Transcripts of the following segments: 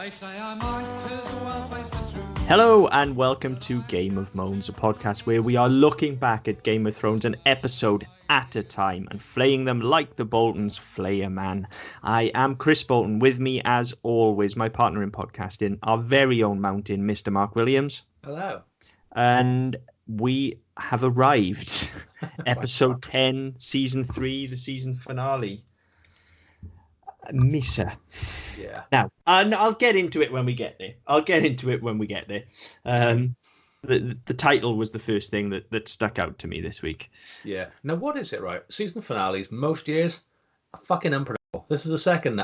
They say I might as well face the truth. Hello and welcome to Game of Moans, a podcast where we are looking back at Game of Thrones an episode at a time and flaying them like the Boltons flay a man. I am Chris Bolton. With me, as always, my partner in podcasting, our very own mountain, Mr. Mark Williams. Hello. And we have arrived. Episode 10, Season 3, the season finale. Mhysa. Yeah. Now, I'll get into it when we get there. The title was the first thing that stuck out to me this week. Yeah. Now, what is it, right? Season finales, most years, are fucking unpredictable. This is the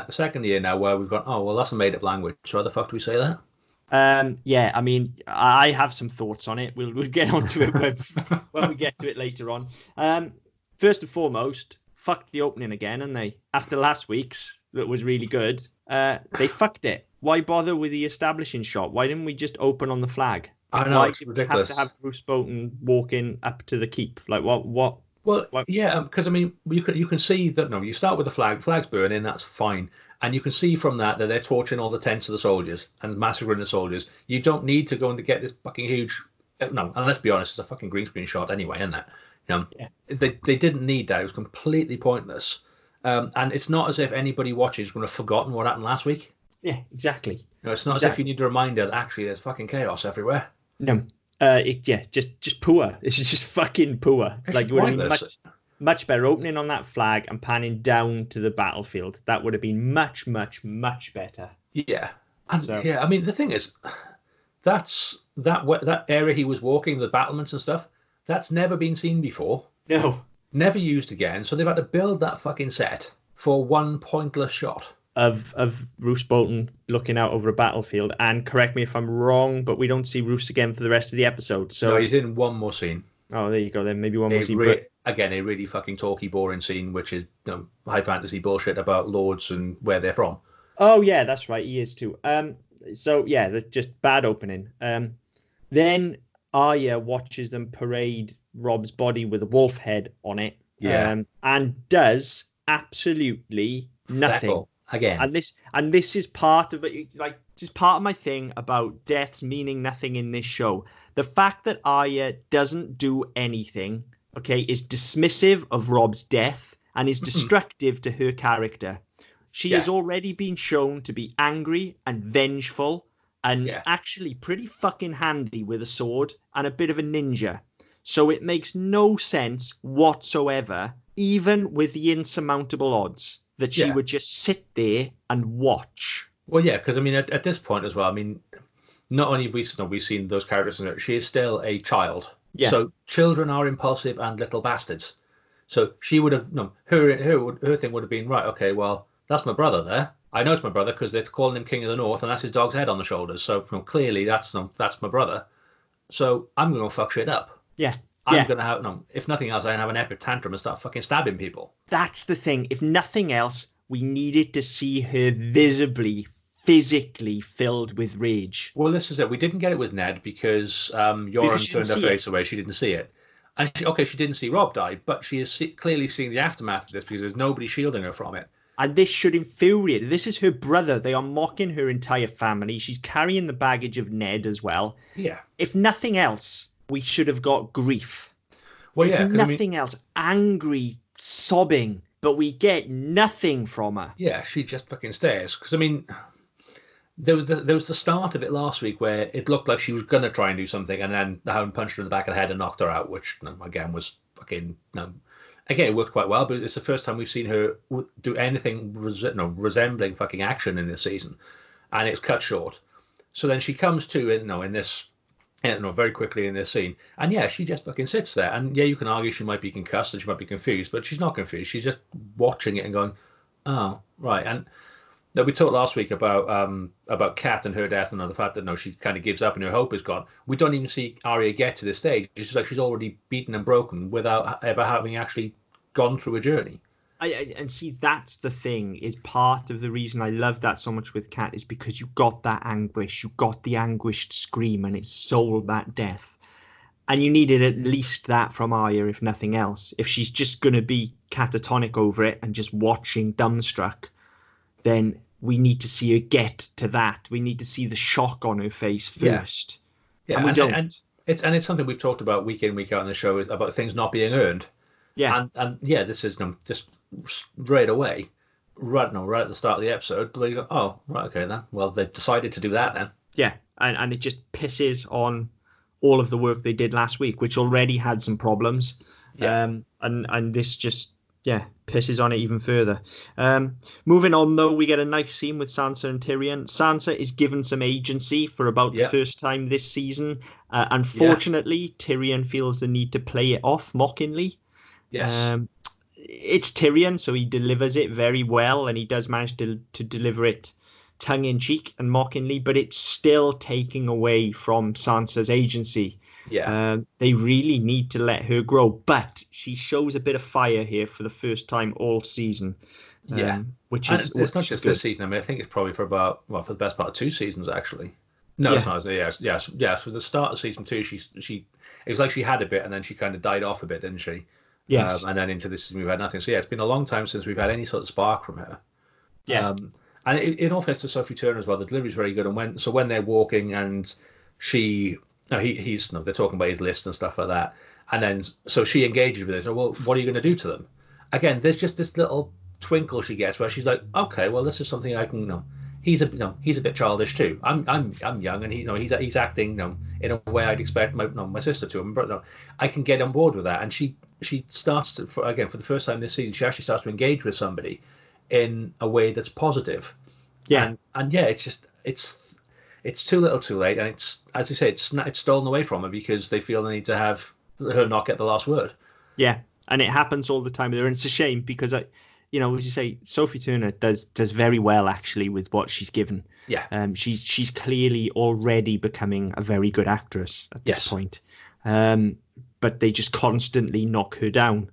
second year now where we've gone, oh, well, that's a made-up language. So why the fuck do we say that? Yeah, I mean, I have some thoughts on it. We'll get onto it when we get to it later on. First and foremost, fucked the opening again, and they, after last week's, that was really good, they fucked it. Why bother with the establishing shot? Why didn't we just open on the flag? I know, Why it's did we ridiculous. have to have Bruce Bolton walking up to the keep? Like, what? Well, what? yeah, because, I mean, you can see that, no, you start with the flag's burning, that's fine. And you can see from that they're torching all the tents of the soldiers and massacring the soldiers. You don't need to go and get this fucking huge... No, and let's be honest, it's a fucking green screen shot anyway, isn't it? You know, Yeah. They didn't need that. It was completely pointless. And it's not as if anybody watches would have forgotten what happened last week. Yeah, exactly. You know, it's not as if you need a reminder that actually there's fucking chaos everywhere. No, just poor. This is just fucking poor. It's Like, it would have been pointless. much better opening on that flag and panning down to the battlefield. That would have been much better. Yeah. And So- yeah, I mean, the thing is, that area he was walking, the battlements and stuff, that's never been seen before. No. Never used again. So they've had to build that fucking set for one pointless shot. Of Roose Bolton looking out over a battlefield, and correct me if I'm wrong, but we don't see Roose again for the rest of the episode. So, No, he's in one more scene. oh, there you go. Then maybe one more scene. But Again, a really fucking talky, boring scene, which is, you know, high fantasy bullshit about lords and where they're from. oh yeah, that's right. He is too. So yeah, that's just bad opening. Then Arya watches them parade Rob's body with a wolf head on it. Yeah. And does absolutely nothing. Feckle, again. And this is part of it. Like, this is part of my thing about deaths meaning nothing in this show. The fact that Arya doesn't do anything, okay, is dismissive of Rob's death and is destructive to her character. She has already been shown to be angry and vengeful and actually pretty fucking handy with a sword and a bit of a ninja. So it makes no sense whatsoever, even with the insurmountable odds, that she would just sit there and watch. Well, yeah, because, I mean, at this point as well, I mean, not only have we seen those characters in her, she is still a child. Yeah. So children are impulsive and little bastards. So she would have, no, her thing would have been, right, okay, well, that's my brother there. I know it's my brother because they're calling him King of the North and that's his dog's head on the shoulders. So, you know, clearly that's my brother. So I'm going to fuck shit up. Yeah. I'm going to have, no, if nothing else, I'm going to have an epic tantrum and start fucking stabbing people. That's the thing. If nothing else, we needed to see her visibly, physically filled with rage. Well, this is it. We didn't get it with Ned because Yoren she turned didn't her see face away. She didn't see it. And she didn't see Rob die, but she is clearly seeing the aftermath of this because there's nobody shielding her from it. And this should infuriate her. This is her brother. They are mocking her entire family. She's carrying the baggage of Ned as well. Yeah. If nothing else, we should have got grief. Well, yeah. If nothing else, angry, sobbing. But we get nothing from her. Yeah, she just fucking stares. Because, I mean, there was the start of it last week where it looked like she was going to try and do something, and then the Hound punched her in the back of the head and knocked her out, which, again, was fucking... Again, it worked quite well, but it's the first time we've seen her do anything resembling fucking action in this season, and it's cut short. So then she comes to in this, very quickly in this scene, and yeah, she just fucking sits there, and yeah, you can argue she might be concussed and she might be confused, but she's not confused. She's just watching it and going, "Oh, right." And that we talked last week about Kat and her death, and the fact that she kind of gives up and her hope is gone. We don't even see Arya get to this stage. It's just like she's already beaten and broken without ever having actually gone through a journey. And see, that's the thing, is part of the reason I love that so much with Kat is because you got that anguish, you got the anguished scream, and it sold that death. And you needed at least that from Arya, if nothing else. If she's just going to be catatonic over it and just watching dumbstruck, then we need to see her get to that. We need to see the shock on her face first. Yeah, and we don't. And it's something we've talked about week in, week out on the show, is about things not being earned. Yeah. And yeah, this is just straight away, right at the start of the episode, where you go, oh, right, okay then. Well, they've decided to do that then. Yeah, and it just pisses on all of the work they did last week, which already had some problems. Yeah. And this just pisses on it even further. Moving on though, we get a nice scene with Sansa and Tyrion. Sansa is given some agency for about the first time this season. Unfortunately, Tyrion feels the need to play it off mockingly. Yes. It's Tyrion, so he delivers it very well, and he does manage to deliver it tongue-in-cheek and mockingly, but it's still taking away from Sansa's agency. Yeah. They really need to let her grow, but she shows a bit of fire here for the first time all season. Which is it's not just good. this season. I mean, I think it's probably for the best part of 2 seasons actually. No, it's not. Yeah. So the start of season 2, she it was like she had a bit, and then she kind of died off a bit, didn't she? Yes. And then into this season we've had nothing. So yeah, it's been a long time since we've had any sort of spark from her. Yeah. And in all fairness to Sophie Turner as well, the delivery is very good. And when they're walking and they're talking about his list and stuff like that, and then so she engages with it. So, well, what are you going to do to them? Again, there's just this little twinkle she gets where she's like, okay, well, this is something I can. He's a bit childish too. I'm young, and he's acting in a way I'd expect my sister to. But I can get on board with that. And she starts to for the first time this season, she actually starts to engage with somebody in a way that's positive. Yeah. And yeah, it's too little too late, and it's, as you say, it's stolen away from her because they feel the need to have her not get the last word. Yeah, and it happens all the time there, and it's a shame because as you say, Sophie Turner does very well actually with what she's given. Yeah. She's clearly already becoming a very good actress at this point. But they just constantly knock her down.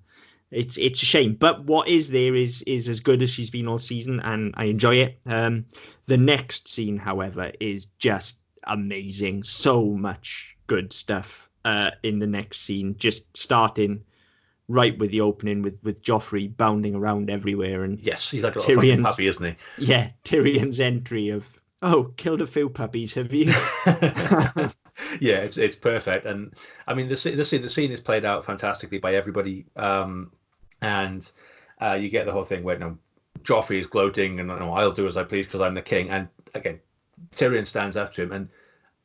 It's a shame, but what is there is as good as she's been all season, and I enjoy it. The next scene, however, is just amazing. So much good stuff in the next scene. Just starting right with the opening with Joffrey bounding around everywhere, and yes, he's like a little fucking puppy, isn't he? Yeah, Tyrion's entry of, "Oh, killed a few puppies, have you?" Yeah, it's perfect, and I mean the scene is played out fantastically by everybody, and you get the whole thing where Joffrey is gloating and I'll do as I please because I'm the king, and again Tyrion stands up to him, and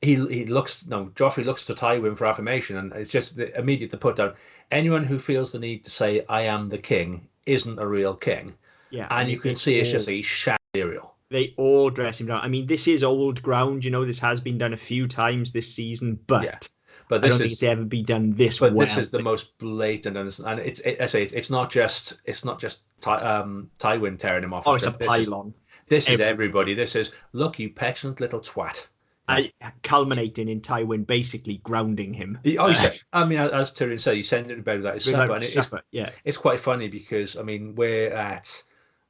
Joffrey looks to Tywin for affirmation, and it's just the immediate put down. Anyone who feels the need to say I am the king isn't a real king. Yeah, and you can see it's just a shat material. They all dress him down. I mean, this is old ground. This has been done a few times this season, but this I don't think it's ever been done this well. But this is the most blatant, and it's not just Tywin tearing him off. Oh, it's a pylon. This is everybody. This is, look, you petulant little twat. Culminating in Tywin basically grounding him. Oh, he said, I mean, as Tyrion said, he sent him about that his supper. And it's quite funny because, I mean, we're at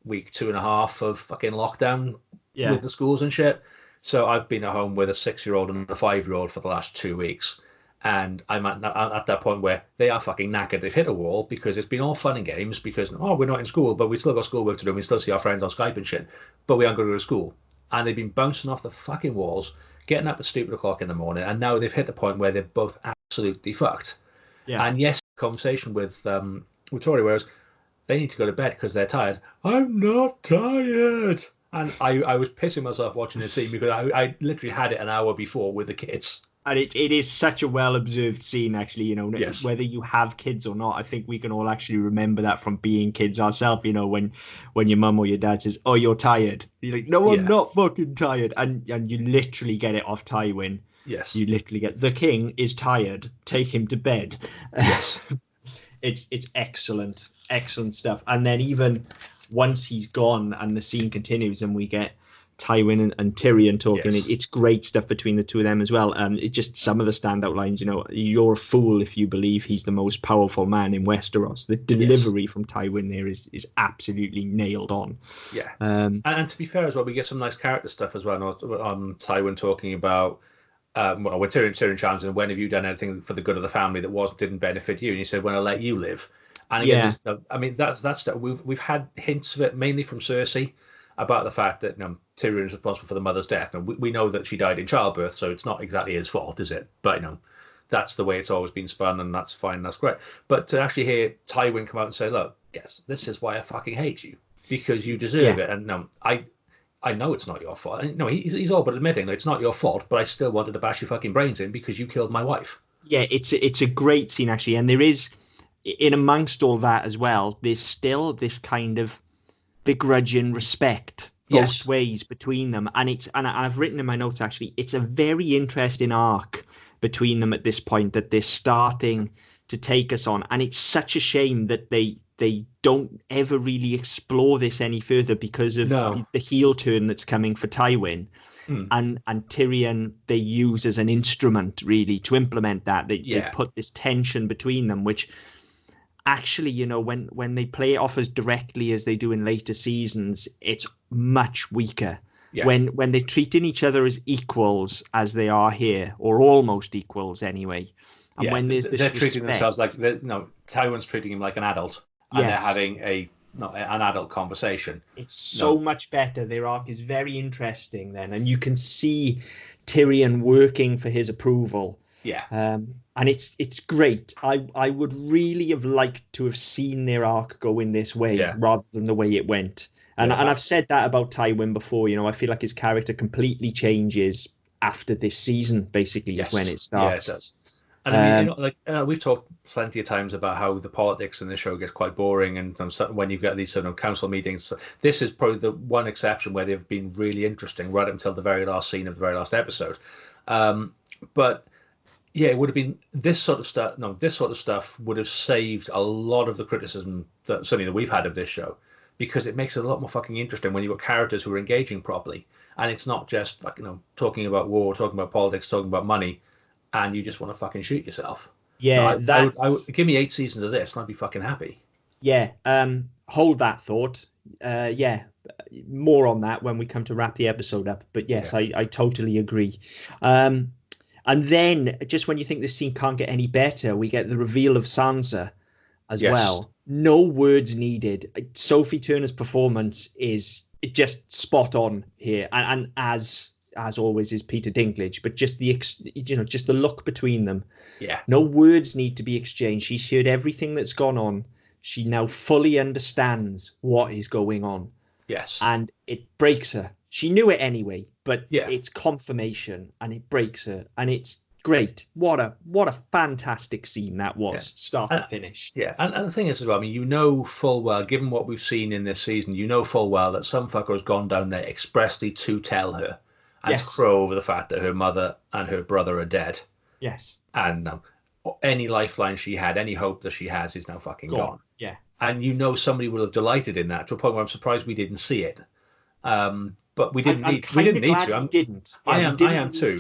week 2.5 of fucking lockdown with the schools and shit. So I've been at home with a 6-year-old and a 5-year-old for the last 2 weeks. And I'm at that point where they are fucking knackered. They've hit a wall because it's been all fun and games because, we're not in school, but we still got schoolwork to do. And we still see our friends on Skype and shit, but we aren't going to go to school. And they've been bouncing off the fucking walls, getting up at stupid o'clock in the morning. And now they've hit the point where they're both absolutely fucked. Yeah. And yes, conversation with Tori, whereas they need to go to bed because they're tired. I'm not tired. And I was pissing myself watching the scene because I literally had it an hour before with the kids. And it is such a well-observed scene, actually, Yes. Whether you have kids or not. I think we can all actually remember that from being kids ourselves, when your mum or your dad says, "Oh, you're tired." You're like, "No, I'm not fucking tired." And you literally get it off Tywin. Yes. You literally get, the king is tired. Take him to bed. Yes. It's excellent stuff. And then even once he's gone and the scene continues and we get Tywin and Tyrion talking, it's great stuff between the two of them as well. It just, some of the standout lines, "You're a fool if you believe he's the most powerful man in Westeros." The delivery from Tywin there is absolutely nailed on. Yeah. And to be fair as well, we get some nice character stuff as well. Tywin talking about when Tyrion challenged him, when have you done anything for the good of the family that didn't benefit you? And he said, when I let you live. And again, I mean, that's we've had hints of it mainly from Cersei. about the fact that Tyrion is responsible for the mother's death, and we know that she died in childbirth, so it's not exactly his fault, is it? But that's the way it's always been spun, and that's fine, that's great. But to actually hear Tywin come out and say, "Look, yes, this is why I fucking hate you, because you deserve it," and I know it's not your fault. No, he's all but admitting that it's not your fault, but I still wanted to bash your fucking brains in because you killed my wife. Yeah, it's a great scene actually, and there is, in amongst all that as well, there's still this kind of begrudging respect both ways between them, and I've written in my notes actually, it's a very interesting arc between them at this point that they're starting to take us on, and it's such a shame that they don't ever really explore this any further because of the heel turn that's coming for Tywin. And Tyrion they use as an instrument really to implement that. They put this tension between them, which actually, when they play it off as directly as they do in later seasons, it's much weaker. Yeah. When they're treating each other as equals as they are here, or almost equals anyway. And when there's this treating themselves like Tywin's treating him like an adult, and they're having an adult conversation. It's so much better. Their arc is very interesting then, and you can see Tyrion working for his approval. Yeah. And it's great. I would really have liked to have seen their arc go in this way rather than the way it went. And I've said that about Tywin before. I feel like his character completely changes after this season. Basically, is when it starts. Yeah, it does. And we've talked plenty of times about how the politics in the show gets quite boring, and when you've got these sort of council meetings, this is probably the one exception where they've been really interesting right up until the very last scene of the very last episode. But yeah, it would have been this sort of stuff. No, this sort of stuff would have saved a lot of the criticism that certainly that we've had of this show, because it makes it a lot more fucking interesting when you've got characters who are engaging properly, and it's not just like talking about war, talking about politics, talking about money, and you just want to fucking shoot yourself. Yeah, I would give me 8 seasons of this, and I'd be fucking happy. Yeah, hold that thought. More on that when we come to wrap the episode up. But yes, I totally agree. And then, just when you think this scene can't get any better, we get the reveal of Sansa as well. No words needed. Sophie Turner's performance is just spot on here, and as always is Peter Dinklage, but just the look between them. Yeah. No words need to be exchanged. She's heard everything that's gone on. She now fully understands what is going on. Yes. And it breaks her. She knew it anyway, but it's confirmation, and it breaks her, and it's great. What a fantastic scene that was, start to finish. Yeah, and the thing is as well, I mean, full well, given what we've seen in this season, full well that some fucker has gone down there expressly to tell her and to crow over the fact that her mother and her brother are dead. Yes. And any lifeline she had, any hope that she has is now fucking gone. Yeah. And somebody would have delighted in that to a point where I'm surprised we didn't see it. But we didn't need to. We didn't. I am too.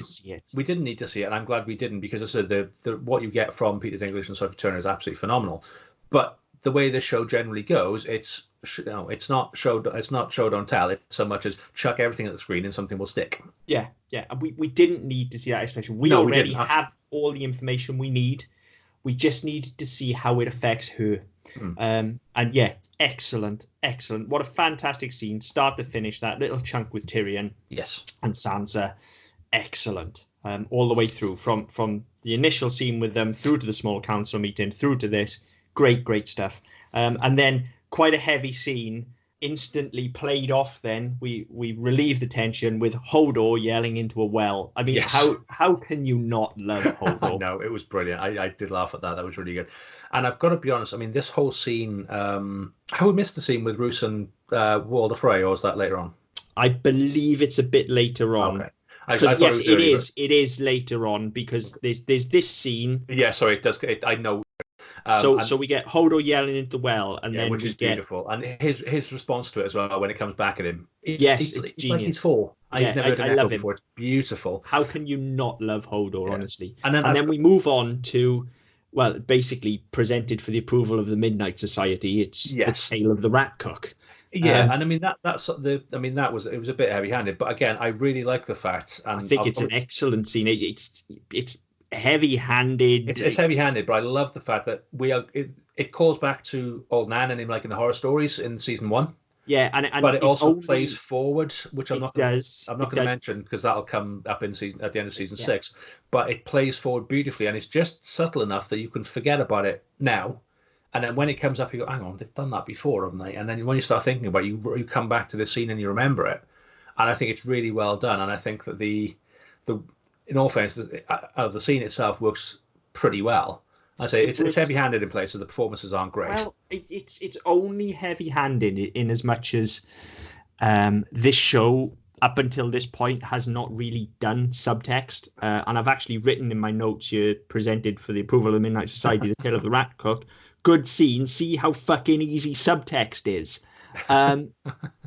We didn't need to see it, and I'm glad we didn't, because I said the what you get from Peter Dinklage and Sophie Turner is absolutely phenomenal. But the way this show generally goes, it's not show don't tell. It's so much as chuck everything at the screen and something will stick. Yeah. We didn't need to see that explanation. We already have all the information we need. We just needed to see how it affects her. And excellent. What a fantastic scene, start to finish. That little chunk with Tyrion, and Sansa, excellent. All the way through, from the initial scene with them through to the small council meeting, through to this, great stuff. And then quite a heavy scene, instantly played off. Then we relieve the tension with Hodor yelling into a well. I mean, how can you not love Hodor? No, it was brilliant. I did laugh at that. That was really good. And I've got to be honest, I mean, this whole scene, I would miss the scene with Roose and Walder Frey, or is that later on? I believe it's a bit later on. Okay. Yes, it is later on, because there's this scene. Yeah, sorry, it does. I know. So we get Hodor yelling into the well, and then which is beautiful, and his response to it as well when it comes back at him. It's genius. Like he's 4. I've never heard an echo before. It's beautiful. How can you not love Hodor, honestly? And then we move on to, well, basically presented for the approval of the Midnight Society. It's the tale of the Rat Cook. Yeah, and I mean that was a bit heavy-handed, but again, I really like the fact. And I think it's an excellent scene. It's heavy-handed. It's heavy-handed, but I love the fact that it calls back to Old Nan and him, like in the horror stories in season 1. Yeah, and But it it's also only, plays forward, which I'm it not does. I'm It not going to does. mention because that'll come up in season at the end of season Yeah. 6. But it plays forward beautifully, and it's just subtle enough that you can forget about it now. And then when it comes up, you go, "Hang on, they've done that before, haven't they?" And then when you start thinking about it, you come back to the scene and you remember it. And I think it's really well done. And I think that the in all fairness, the scene itself works pretty well. I say it's works. heavy-handed in places. The performances aren't great. Well, it's only heavy-handed in as much as this show up until this point has not really done subtext. And I've actually written in my notes here, presented for the approval of the Midnight Society, The Tale of the Rat Cook. Good scene. See how fucking easy subtext is.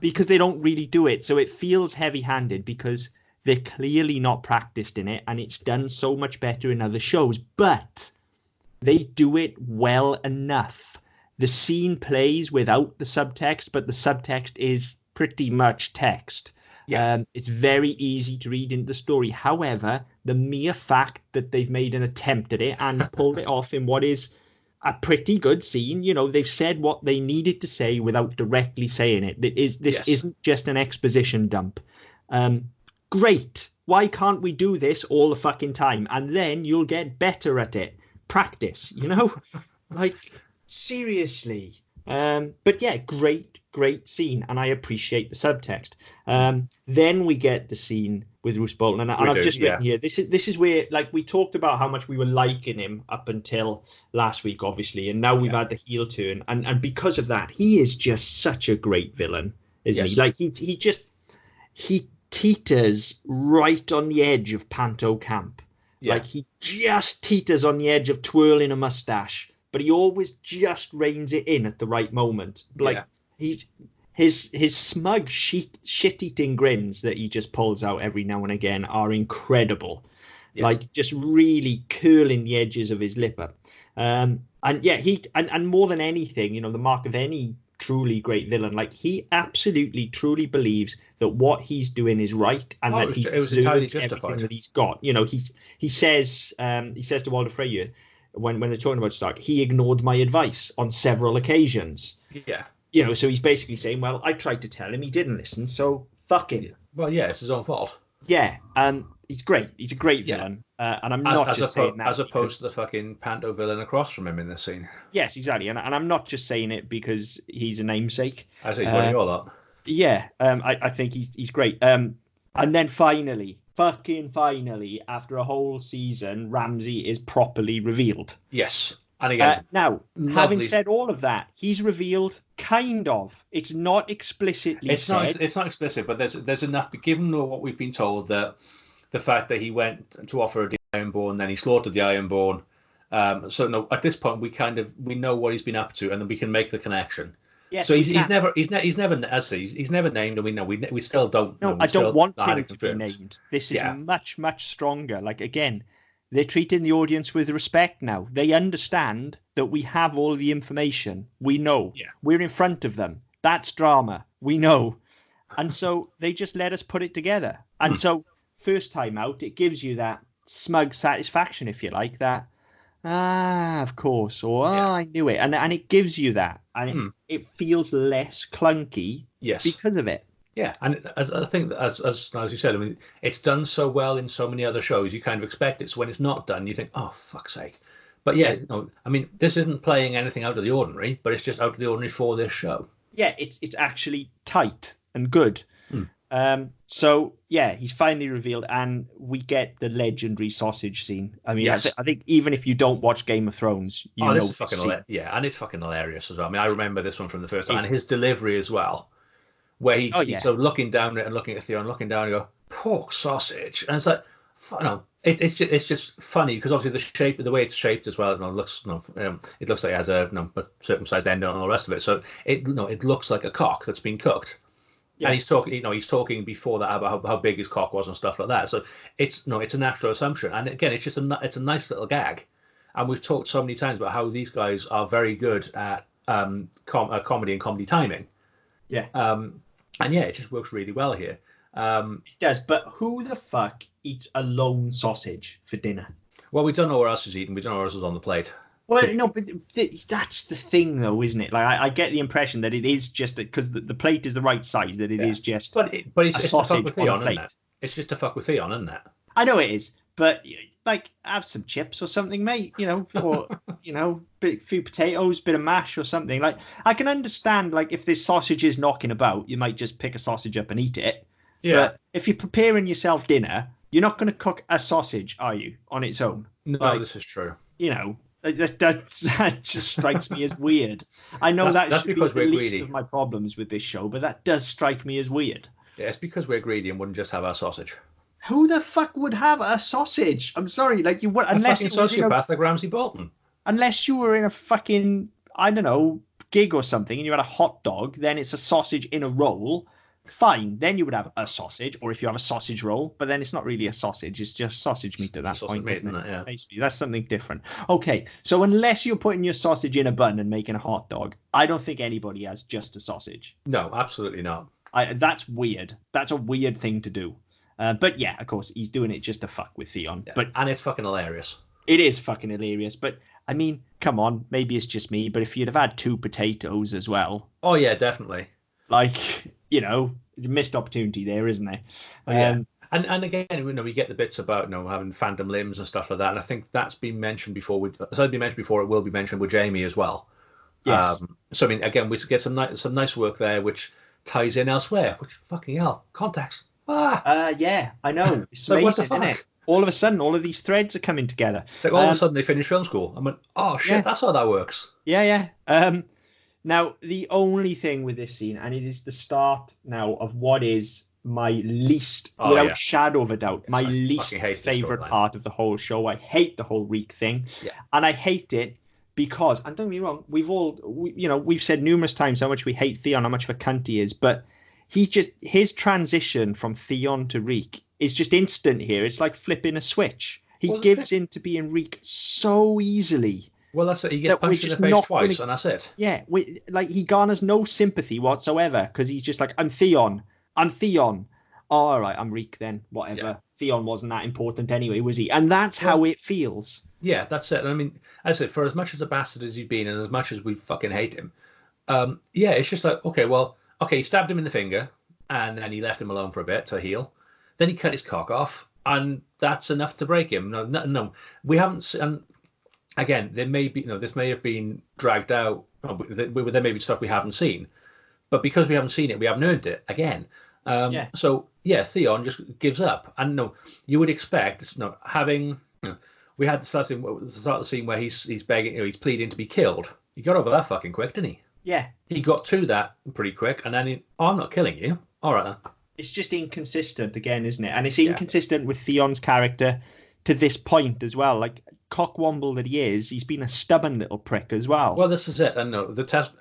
Because they don't really do it. So it feels heavy-handed because they're clearly not practiced in it, and it's done so much better in other shows. But they do it well enough. The scene plays without the subtext, but the subtext is pretty much text. Yeah. It's very easy to read into the story. However, the mere fact that they've made an attempt at it and pulled it off in what is a pretty good scene, they've said what they needed to say without directly saying it. This isn't just an exposition dump. Great. Why can't we do this all the fucking time? And then you'll get better at it. Practice, like seriously. But yeah, great scene, and I appreciate the subtext. Then we get the scene with Roose Bolton, and I've just written here. This is where, like, we talked about how much we were liking him up until last week, obviously, and now we've had the heel turn, and because of that, he is just such a great villain, isn't he? Like he teeters right on the edge of Panto Camp. Yeah. Like he just teeters on the edge of twirling a mustache, but he always just reins it in at the right moment. Like his smug shit-eating grins that he just pulls out every now and again are incredible. Yeah. Like just really curling the edges of his lip up. And more than anything, the mark of any truly great villain, like he absolutely truly believes that what he's doing is right, and that he deserves everything that he's got. He says to Walder Freyr when they're talking about Stark, he ignored my advice on several occasions. Yeah. So he's basically saying, well, I tried to tell him, he didn't listen, so fuck him. Well, yeah, it's his own fault. Yeah. He's great. He's a great villain. And I'm not just saying that as opposed to the fucking Panto villain across from him in this scene. Yes, exactly. And I'm not just saying it because he's a namesake. I say he's winning all that. Yeah, I think he's great. And then finally, after a whole season, Ramsay is properly revealed. Yes. And again, now, having said all of that, he's revealed kind of. It's not explicitly said. It's not explicit, but there's enough, given what we've been told, that the fact that he went to offer the Ironborn, then he slaughtered the Ironborn. So no, at this point we know what he's been up to, and then we can make the connection. Yes, so he's never named, and we know we still don't. No, I don't want him to be named. This is much stronger. Like again, they're treating the audience with respect now. They understand that we have all the information. We know. Yeah. We're in front of them. That's drama. We know. And so they just let us put it together. And so first time out, it gives you that smug satisfaction, if you like, that, of course, or I knew it. And it gives you that. And it feels less clunky because of it. Yeah, and as I think, as you said, I mean, it's done so well in so many other shows, you kind of expect it. So when it's not done, you think, oh, fuck's sake. But I mean, this isn't playing anything out of the ordinary, but it's just out of the ordinary for this show. Yeah, it's actually tight and good. So, he's finally revealed, and we get the legendary sausage scene. I mean, I think even if you don't watch Game of Thrones, you know this is fucking and it's fucking hilarious as well. I mean, I remember this one from the first time, and his delivery as well. Where he's sort of looking down and looking at Theon, looking down and go, pork sausage. And it's like, it's just funny because obviously the way it's shaped as well, it looks like it has a circumcised end and all the rest of it. So it looks like a cock that's been cooked. Yeah. And he's talking before that about how big his cock was and stuff like that. So it's a natural assumption. And again, it's just it's a nice little gag. And we've talked so many times about how these guys are very good at comedy and comedy timing. Yeah. And it just works really well here. It does, but who the fuck eats a lone sausage for dinner? Well, we don't know where else he's eating. We don't know where else is on the plate. Well, no, but that's the thing, though, isn't it? Like, I get the impression that it is just that because the plate is the right size, that it is just but it's a to fuck sausage with on a Theon, plate. isn't it? It's just to fuck with Theon, isn't it? I know it is, but like, have some chips or something, mate. Or few potatoes, bit of mash or something. Like, I can understand, like, if there's sausages knocking about, you might just pick a sausage up and eat it. Yeah. But if you're preparing yourself dinner, you're not going to cook a sausage, are you, on its own? No, like, this is true. That just strikes me as weird. I know that's should because be the least greedy. Of my problems with this show, but that does strike me as weird. Yeah, it's because we're greedy and wouldn't just have our sausage. Who the fuck would have a sausage? I'm sorry, like you would, unless it was sociopath like Ramsay Bolton. Unless you were in a fucking, I don't know, gig or something, and you had a hot dog, then it's a sausage in a roll. Fine, then you would have a sausage, or if you have a sausage roll, but then it's not really a sausage, it's just sausage meat at that point. Meat, isn't it? Yeah. Basically, that's something different. Okay, so unless you're putting your sausage in a bun and making a hot dog, I don't think anybody has just a sausage. No, absolutely not. That's weird. That's a weird thing to do. But yeah, of course, he's doing it just to fuck with Theon. Yeah, but and it's fucking hilarious. It is fucking hilarious, but I mean, come on, maybe it's just me, but if you'd have had 2 potatoes as well. Oh, yeah, definitely. Like, it's a missed opportunity there, isn't there? Yeah. And again, we get the bits about having phantom limbs and stuff like that, and I think that's been mentioned before. It will be mentioned with Jamie as well. Yes. So I mean, again, we get some nice work there, which ties in elsewhere. Which fucking hell, context. Yeah, I know. It's amazing, what the fuck? Isn't it? All of a sudden, all of these threads are coming together. It's like all of a sudden they finish film school. I went, oh shit, that's how that works. Yeah. Now, the only thing with this scene, and it is the start now of what is my least, without shadow of a doubt, my least favorite part of the whole show. I hate the whole Reek thing. Yeah. And I hate it because, and don't get me wrong, we've said numerous times how much we hate Theon, how much of a cunt he is, but his transition from Theon to Reek is just instant here. It's like flipping a switch. He gives in to being Reek so easily. Well, that's it. He gets punched in the face twice, and that's it. Yeah, he garners no sympathy whatsoever because he's just like, I'm Theon. Oh, all right, I'm Reek then. Whatever. Yeah. Theon wasn't that important anyway, was he? And that's how it feels. Yeah, that's it. I mean, as I said, for as much as a bastard as he's been, and as much as we fucking hate him, it's just like, okay, he stabbed him in the finger, and then he left him alone for a bit to heal. Then he cut his cock off, and that's enough to break him. No, we haven't. And again, there may be, this may have been dragged out. There may be stuff we haven't seen, but because we haven't seen it, we haven't earned it again. So yeah, Theon just gives up, and you would expect, having, we had the start of the scene where he's begging, he's pleading to be killed. He got over that fucking quick, didn't he? Yeah. He got to that pretty quick, and then I'm not killing you. All right then. It's just inconsistent again, isn't it? And it's inconsistent with Theon's character to this point as well. Like, cockwomble that he is, he's been a stubborn little prick as well. Well, this is it. And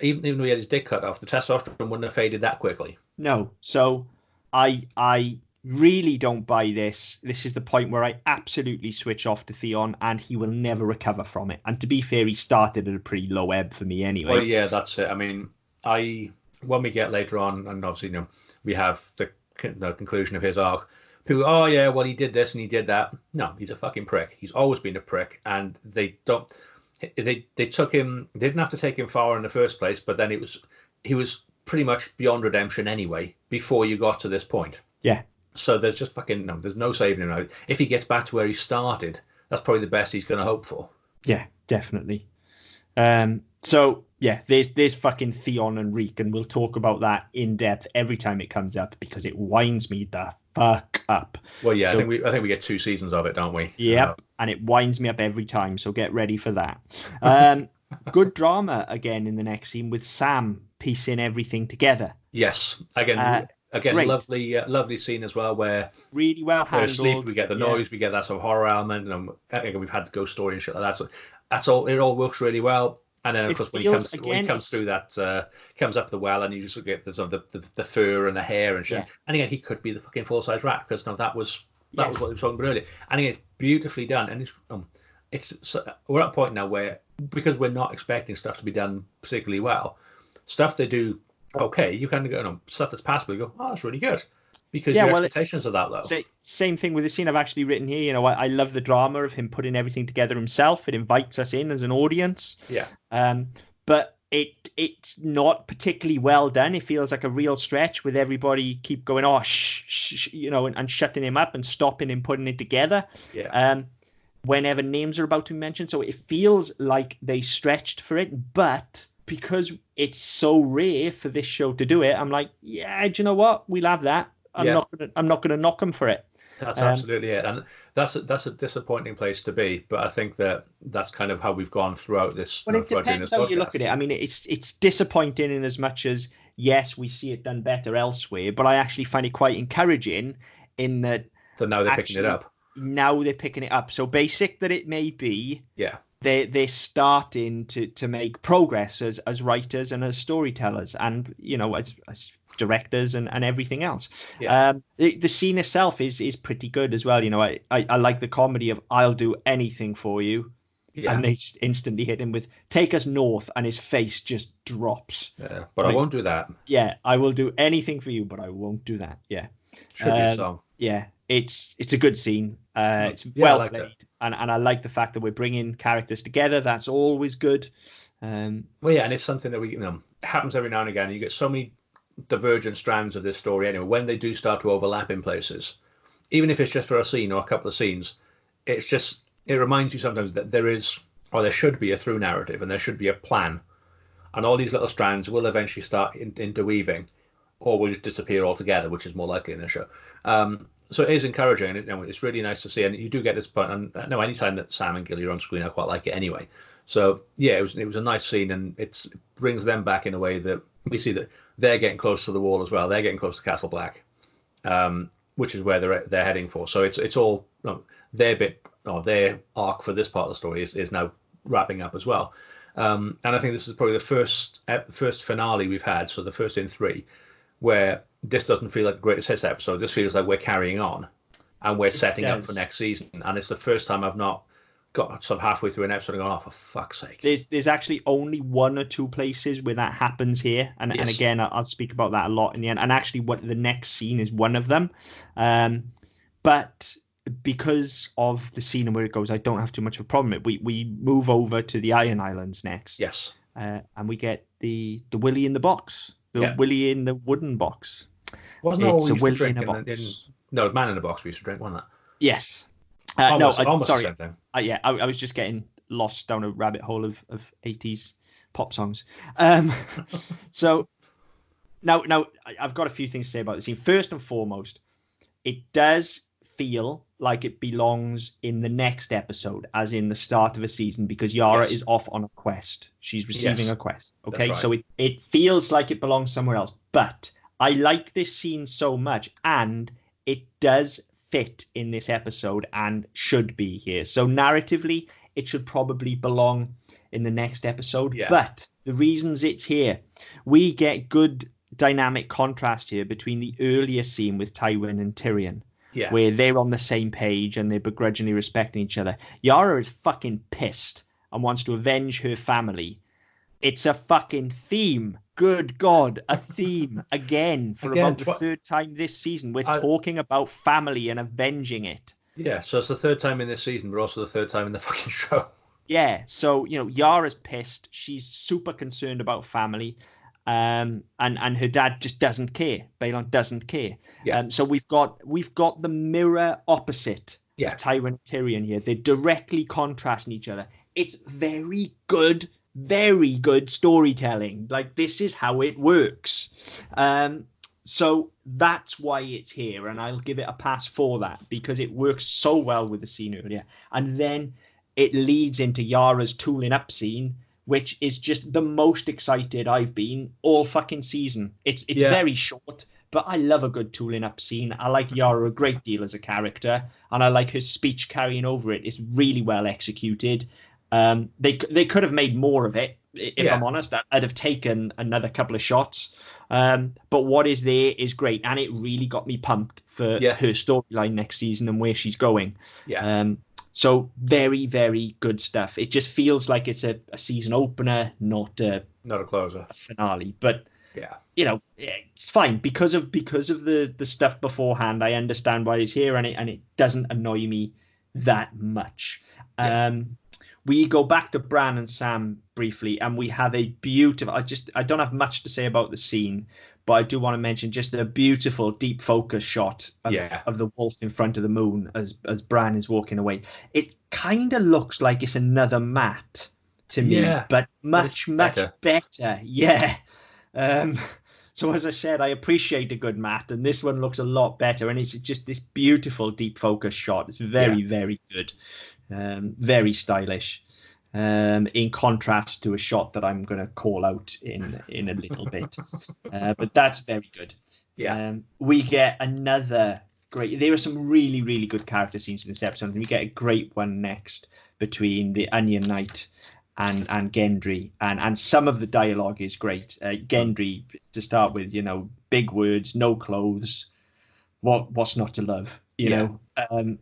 even though he had his dick cut off, the testosterone wouldn't have faded that quickly. No. So I really don't buy this. This is the point where I absolutely switch off to Theon, and he will never recover from it. And to be fair, he started at a pretty low ebb for me anyway. Well, yeah, that's it. I mean, when we get later on, and obviously, we have the conclusion of his arc. People, oh yeah, well, he did this and he did that. No, he's a fucking prick. He's always been a prick, and they took him. They didn't have to take him far in the first place, but then he was pretty much beyond redemption anyway before you got to this point. Yeah. So there's just there's no saving him now. If he gets back to where he started, that's probably the best he's going to hope for. Yeah, definitely. So yeah, there's fucking Theon and Reek, and we'll talk about that in depth every time it comes up because it winds me the fuck up. Well, yeah, so, I think we get 2 seasons of it, don't we? Yep, and it winds me up every time. So get ready for that. Good drama again in the next scene with Sam piecing everything together. Yes, again, great. lovely scene as well where really well handled. We get the noise, we get that sort of horror element, and we've had the ghost story and shit like that. So that's all. It all works really well. And then, of course, when he comes through that, comes up the well, and you just get the fur and the hair and shit. Yeah. And again, he could be the fucking full-size rat because that was what we were talking about earlier. And again, it's beautifully done, and we're at a point now where, because we're not expecting stuff to be done particularly well, stuff they do okay, you kind of go, stuff that's passable, you go, oh, that's really good. because Yeah, your well, expectations are that low. same thing with the scene I've actually written here. You know, I love the drama of him putting everything together himself. It invites us in as an audience. Yeah. But it's not particularly well done. It feels like a real stretch with everybody keep going, oh, shh, you know, and shutting him up and stopping him putting it together. Yeah. Whenever names are about to be mentioned. So it feels like they stretched for it, but because it's so rare for this show to do it, I'm like, yeah, do you know what? We'll have that. I'm not gonna knock them for it. That's absolutely it, and that's a disappointing place to be. But I think that's kind of how we've gone throughout this. Well, it depends how you look at it. I mean, it's disappointing in as much as yes, we see it done better elsewhere, but I actually find it quite encouraging in that. So now they're picking it up. Now they're picking it up. So basic that it may be, yeah, they're starting to make progress as writers and as storytellers, and you know as directors and everything else. Yeah. The scene itself is pretty good as well. You know, I like the comedy of I'll do anything for you. Yeah. And they instantly hit him with take us north, and his face just drops. Yeah, but I won't do that. Yeah, I will do anything for you, but I won't do that. Yeah. Should be so. Yeah, it's a good scene. It's well played, and I like the fact that we're bringing characters together. That's always good. Well, yeah, and it's something that it happens every now and again. You get so many divergent strands of this story anyway. When they do start to overlap in places, even if it's just for a scene or a couple of scenes, it reminds you sometimes that there should be a through narrative, and there should be a plan, and all these little strands will eventually start interweaving, or will just disappear altogether, which is more likely in the show. So it is encouraging, and it's really nice to see. And you do get this point. And no, anytime that Sam and Gilly are on screen, I quite like it anyway. So yeah, it was a nice scene, and it brings them back in a way that we see that they're getting close to the wall as well. They're getting close to Castle Black, which is where they're heading for. So it's all their arc for this part of the story is now wrapping up as well. And I think this is probably the first finale we've had. So the first in 3, where this doesn't feel like a greatest hits episode. This feels like we're carrying on, and we're setting up for next season. And it's the first time I've not got sort of halfway through an episode and gone, oh, for fuck's sake. There's actually only 1 or 2 places where that happens here, and again I'll speak about that a lot in the end. And actually, what the next scene is one of them, but because of the scene and where it goes, I don't have too much of a problem. We move over to the Iron Islands next. Yes, and we get the Willy in the box, Willy in the wooden box. Wasn't it's a Willy in a box? No, Man in a Box we used to drink, wasn't that? Yes. Almost sorry. The same thing. I was just getting lost down a rabbit hole of 80s pop songs. So now I've got a few things to say about the scene. First and foremost, it does feel like it belongs in the next episode, as in the start of a season, because Yara is off on a quest. She's receiving a quest. Okay, right. So it feels like it belongs somewhere else. But I like this scene so much, and it does fit in this episode and should be here. So narratively, it should probably belong in the next episode. Yeah. But the reasons it's here, we get good dynamic contrast here between the earlier scene with Tywin and Tyrion. Yeah. Where they're on the same page and they're begrudgingly respecting each other. Yara is fucking pissed and wants to avenge her family. It's a fucking theme. Good God, a theme again about the third time this season. We're talking about family and avenging it. Yeah, so it's the third time in this season, but also the third time in the fucking show. Yeah, so, Yara's pissed. She's super concerned about family. And her dad just doesn't care. Balon doesn't care. Yeah. So we've got the mirror opposite of Tywin and Tyrion here. They're directly contrasting each other. It's very good storytelling. Like, this is how it works. So that's why it's here, and I'll give it a pass for that, because it works so well with the scene earlier. And then it leads into Yara's tooling up scene, which is just the most excited I've been all fucking season. It's very short, but I love a good tooling up scene. I like Yara a great deal as a character, and I like her speech carrying over it. It's really well executed. They could have made more of it, if I'm honest. I'd have taken another couple of shots. But what is there is great, and it really got me pumped for her storyline next season and where she's going. Yeah. So very, very good stuff. It just feels like it's a season opener, not a closer, a finale. But Yeah. It's fine because of the stuff beforehand. I understand why it's here, and it doesn't annoy me that much. Yeah. We go back to Bran and Sam briefly, and we have a beautiful. I don't have much to say about the scene, but I do want to mention just the beautiful deep focus shot of the wolf in front of the moon as Bran is walking away. It kind of looks like it's another Matt to me, but much better. Yeah. So as I said, I appreciate a good Matt, and this one looks a lot better, and it's just this beautiful deep focus shot. It's very, very good, very stylish. In contrast to a shot that I'm going to call out in a little bit, but that's very good. Yeah, we get another great. There are some really, really good character scenes in this episode, and we get a great one next between the Onion Knight and Gendry, and some of the dialogue is great. Gendry, to start with, big words, no clothes, what's not to love, you know.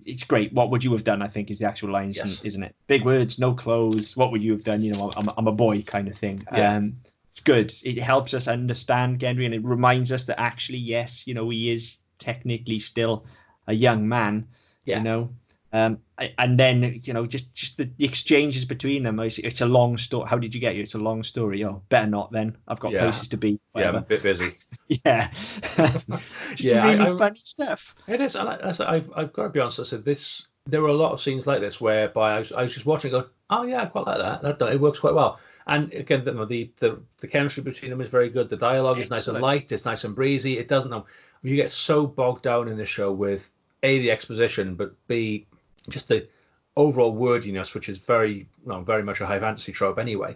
It's great. What would you have done? I think is the actual line, isn't it? Big words, no clothes. What would you have done? I'm a boy, kind of thing. It's good. It helps us understand Gendry, and it reminds us that actually, yes, he is technically still a young man. And then just the exchanges between them. It's a long story. How did you get here? It's a long story. Oh, better not then. I've got places to be. Whatever. Yeah, I'm a bit busy. Really funny stuff. It is, and I've got to be honest. I said this. There were a lot of scenes like this whereby I was just watching, and go, oh yeah, I quite like that. It works quite well. And again, the chemistry between them is very good. The dialogue is nice and light. It's nice and breezy. It doesn't know. You get so bogged down in the show with A, the exposition, but B, just the overall wordiness, which is very much a high fantasy trope anyway.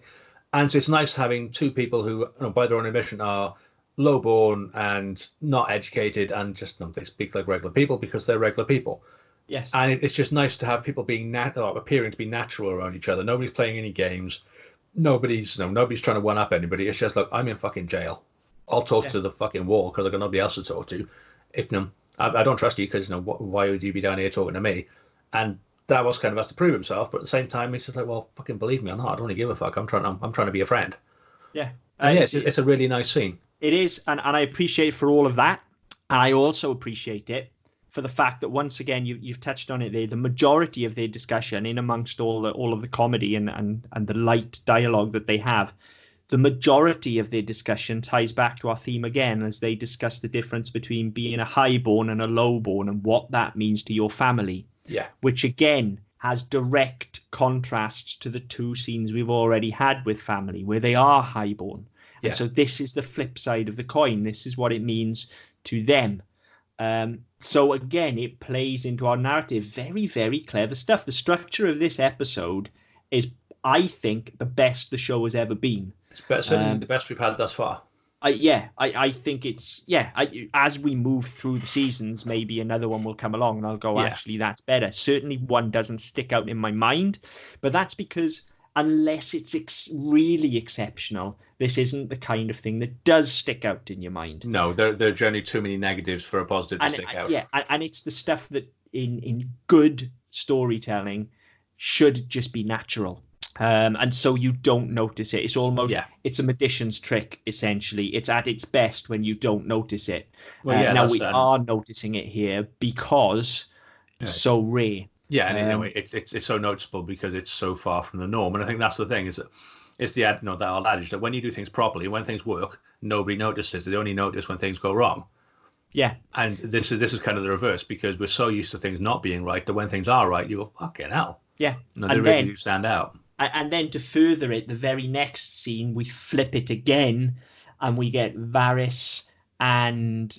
And so it's nice having two people who, by their own admission, are low-born and not educated, and just they speak like regular people because they're regular people. Yes. And it's just nice to have people being appearing to be natural around each other. Nobody's playing any games. Nobody's trying to one up anybody. It's just like, I'm in fucking jail. I'll talk to the fucking wall because I've got nobody else to talk to. If I don't trust you because why would you be down here talking to me? And that was kind of has to prove himself, but at the same time, he's just like, well, fucking believe me or not, I don't really give a fuck. I'm trying to be a friend. Yeah, it's a really nice scene. It is, and I appreciate for all of that, and I also appreciate it for the fact that once again you've touched on it there. The majority of their discussion, in amongst all of the comedy and the light dialogue that they have, the majority of their discussion ties back to our theme again, as they discuss the difference between being a highborn and a lowborn and what that means to your family. Yeah. Which again has direct contrasts to the two scenes we've already had with family, where they are highborn. And so this is the flip side of the coin. This is what it means to them. So again, it plays into our narrative. Very, very clever stuff. The structure of this episode is, I think, the best the show has ever been. It's certainly the best we've had thus far. I think it's as we move through the seasons, maybe another one will come along and I'll go, actually, that's better. Certainly one doesn't stick out in my mind, but that's because unless it's really exceptional, this isn't the kind of thing that does stick out in your mind. No, there are generally too many negatives for a positive to stick out. Yeah, and it's the stuff that in good storytelling should just be natural. And so you don't notice it. It's almost it's a magician's trick, essentially. It's at its best when you don't notice it. Now we are noticing it here because it's so rare. Yeah, and it's so noticeable because it's so far from the norm. And I think that's the thing, is that it's that old adage that when you do things properly, when things work, nobody notices. They only notice when things go wrong. Yeah. And this is kind of the reverse, because we're so used to things not being right that when things are right, you go, fucking hell. Yeah. They really do stand out. And then to further it, the very next scene, we flip it again, and we get Varys and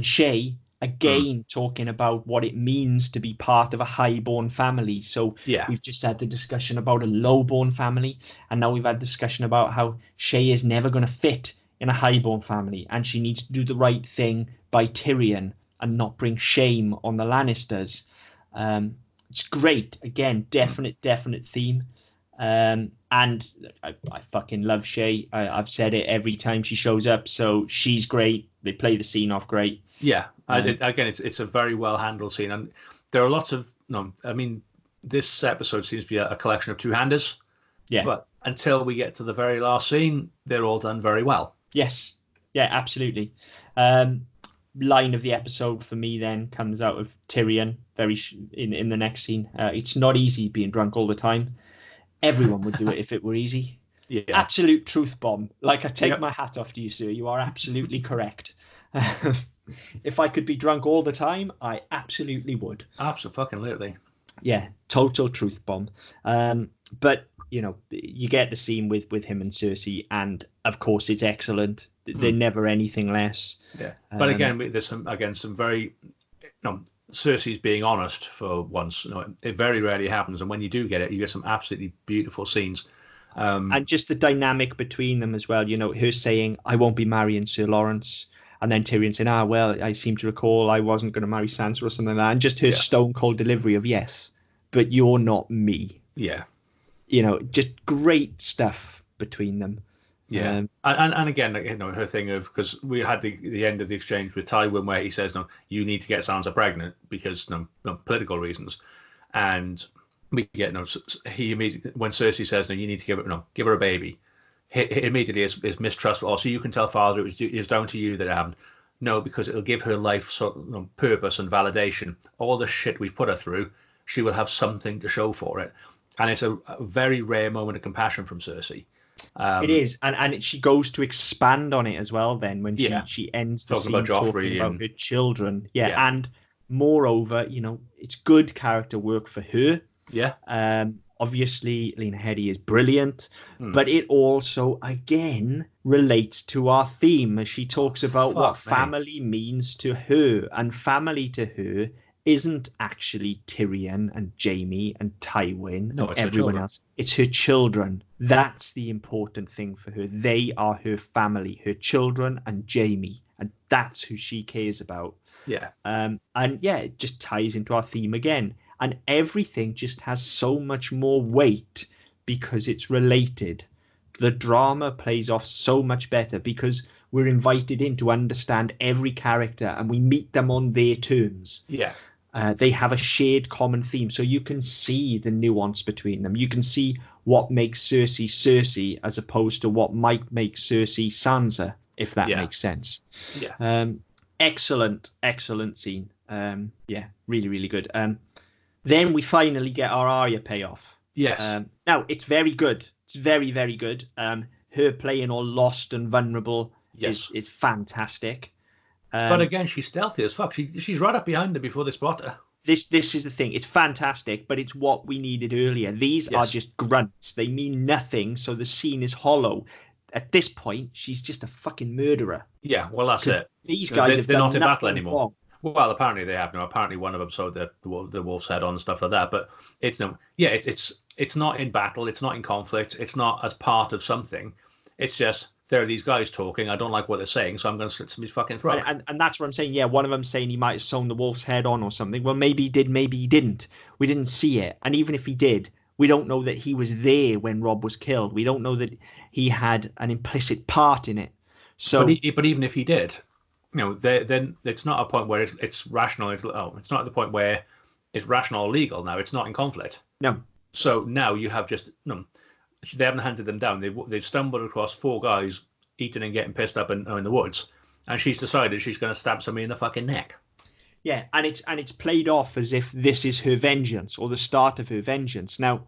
Shay again talking about what it means to be part of a highborn family. So we've just had the discussion about a lowborn family, and now we've had discussion about how Shay is never going to fit in a highborn family, and she needs to do the right thing by Tyrion and not bring shame on the Lannisters. It's great. Again, definite theme. And I fucking love Shay. I've said it every time she shows up, so she's great. They play the scene off great. Yeah, again, it's a very well handled scene, and there are lots of this episode seems to be a collection of two-handers. Yeah, but until we get to the very last scene, they're all done very well. Yes. Yeah, absolutely. Line of the episode for me then comes out of Tyrion in the next scene. It's not easy being drunk all the time. Everyone would do it if it were easy. Yeah. Absolute truth bomb. Like, I take Yep. my hat off to you, sir. You are absolutely correct. If I could be drunk all the time, I absolutely would. Absolutely. Yeah, total truth bomb. But you get the scene with him and Cersei, and of course it's excellent. They're never anything less. Yeah, but again, there's some very, Cersei's being honest for once. It very rarely happens, and when you do get it, you get some absolutely beautiful scenes. And just the dynamic between them as well. Her saying, "I won't be marrying Sir Lawrence," and then Tyrion saying, well, I seem to recall I wasn't going to marry Sansa or something like that. And just her stone cold delivery of, yes, but you're not me. Yeah. Just great stuff between them. Yeah. And again, her thing of, because we had the end of the exchange with Tywin where he says, no, you need to get Sansa pregnant because no political reasons. And we get, he immediately, when Cersei says, no, you need to give her a baby, he immediately is mistrustful. Oh, so you can tell father it's down to you that it happened. No, because it'll give her life purpose and validation. All the shit we've put her through, she will have something to show for it. And it's a very rare moment of compassion from Cersei. It is, and she goes to expand on it as well. Then when she ends the scene talking about her children, and moreover, it's good character work for her. Yeah. Obviously, Lena Headey is brilliant, but it also again relates to our theme as she talks about what family means to her, and family to her isn't actually Tyrion and Jaime and Tywin and everyone else. It's her children. That's the important thing for her. They are her family, her children and Jaime, and that's who she cares about. Yeah. It just ties into our theme again. And everything just has so much more weight because it's related. The drama plays off so much better because we're invited in to understand every character and we meet them on their terms. Yeah. They have a shared common theme, so you can see the nuance between them. You can see what makes Cersei Cersei as opposed to what might make Cersei Sansa, if that makes sense. Yeah. Excellent scene. Really, really good. Then we finally get our Arya payoff. Yes. Now, it's very good. It's very, very good. Her playing all lost and vulnerable is fantastic. But again, she's stealthy as fuck. She's right up behind her before they spot her. This is the thing. It's fantastic, but it's what we needed earlier. These are just grunts. They mean nothing, so the scene is hollow. At this point, she's just a fucking murderer. Yeah, well, that's it. These guys they're not in battle anymore. Wrong. Well, apparently they have. No, apparently one of them sewed the wolf's head on and stuff like that. But it's it's not in battle. It's not in conflict. It's not as part of something. It's just there are these guys talking. I don't like what they're saying, so I'm going to slit somebody's fucking throat. And that's what I'm saying. Yeah, one of them saying he might have sewn the wolf's head on or something. Well, maybe he did, maybe he didn't. We didn't see it. And even if he did, we don't know that he was there when Robb was killed. We don't know that he had an implicit part in it. So, but even if he did, then it's not a point where it's rational. It's not at the point where it's rational or legal now. It's not in conflict. No. So now you have just they haven't hunted them down. They've stumbled across four guys eating and getting pissed up in the woods, and she's decided she's going to stab somebody in the fucking neck. Yeah, and it's played off as if this is her vengeance or the start of her vengeance. Now,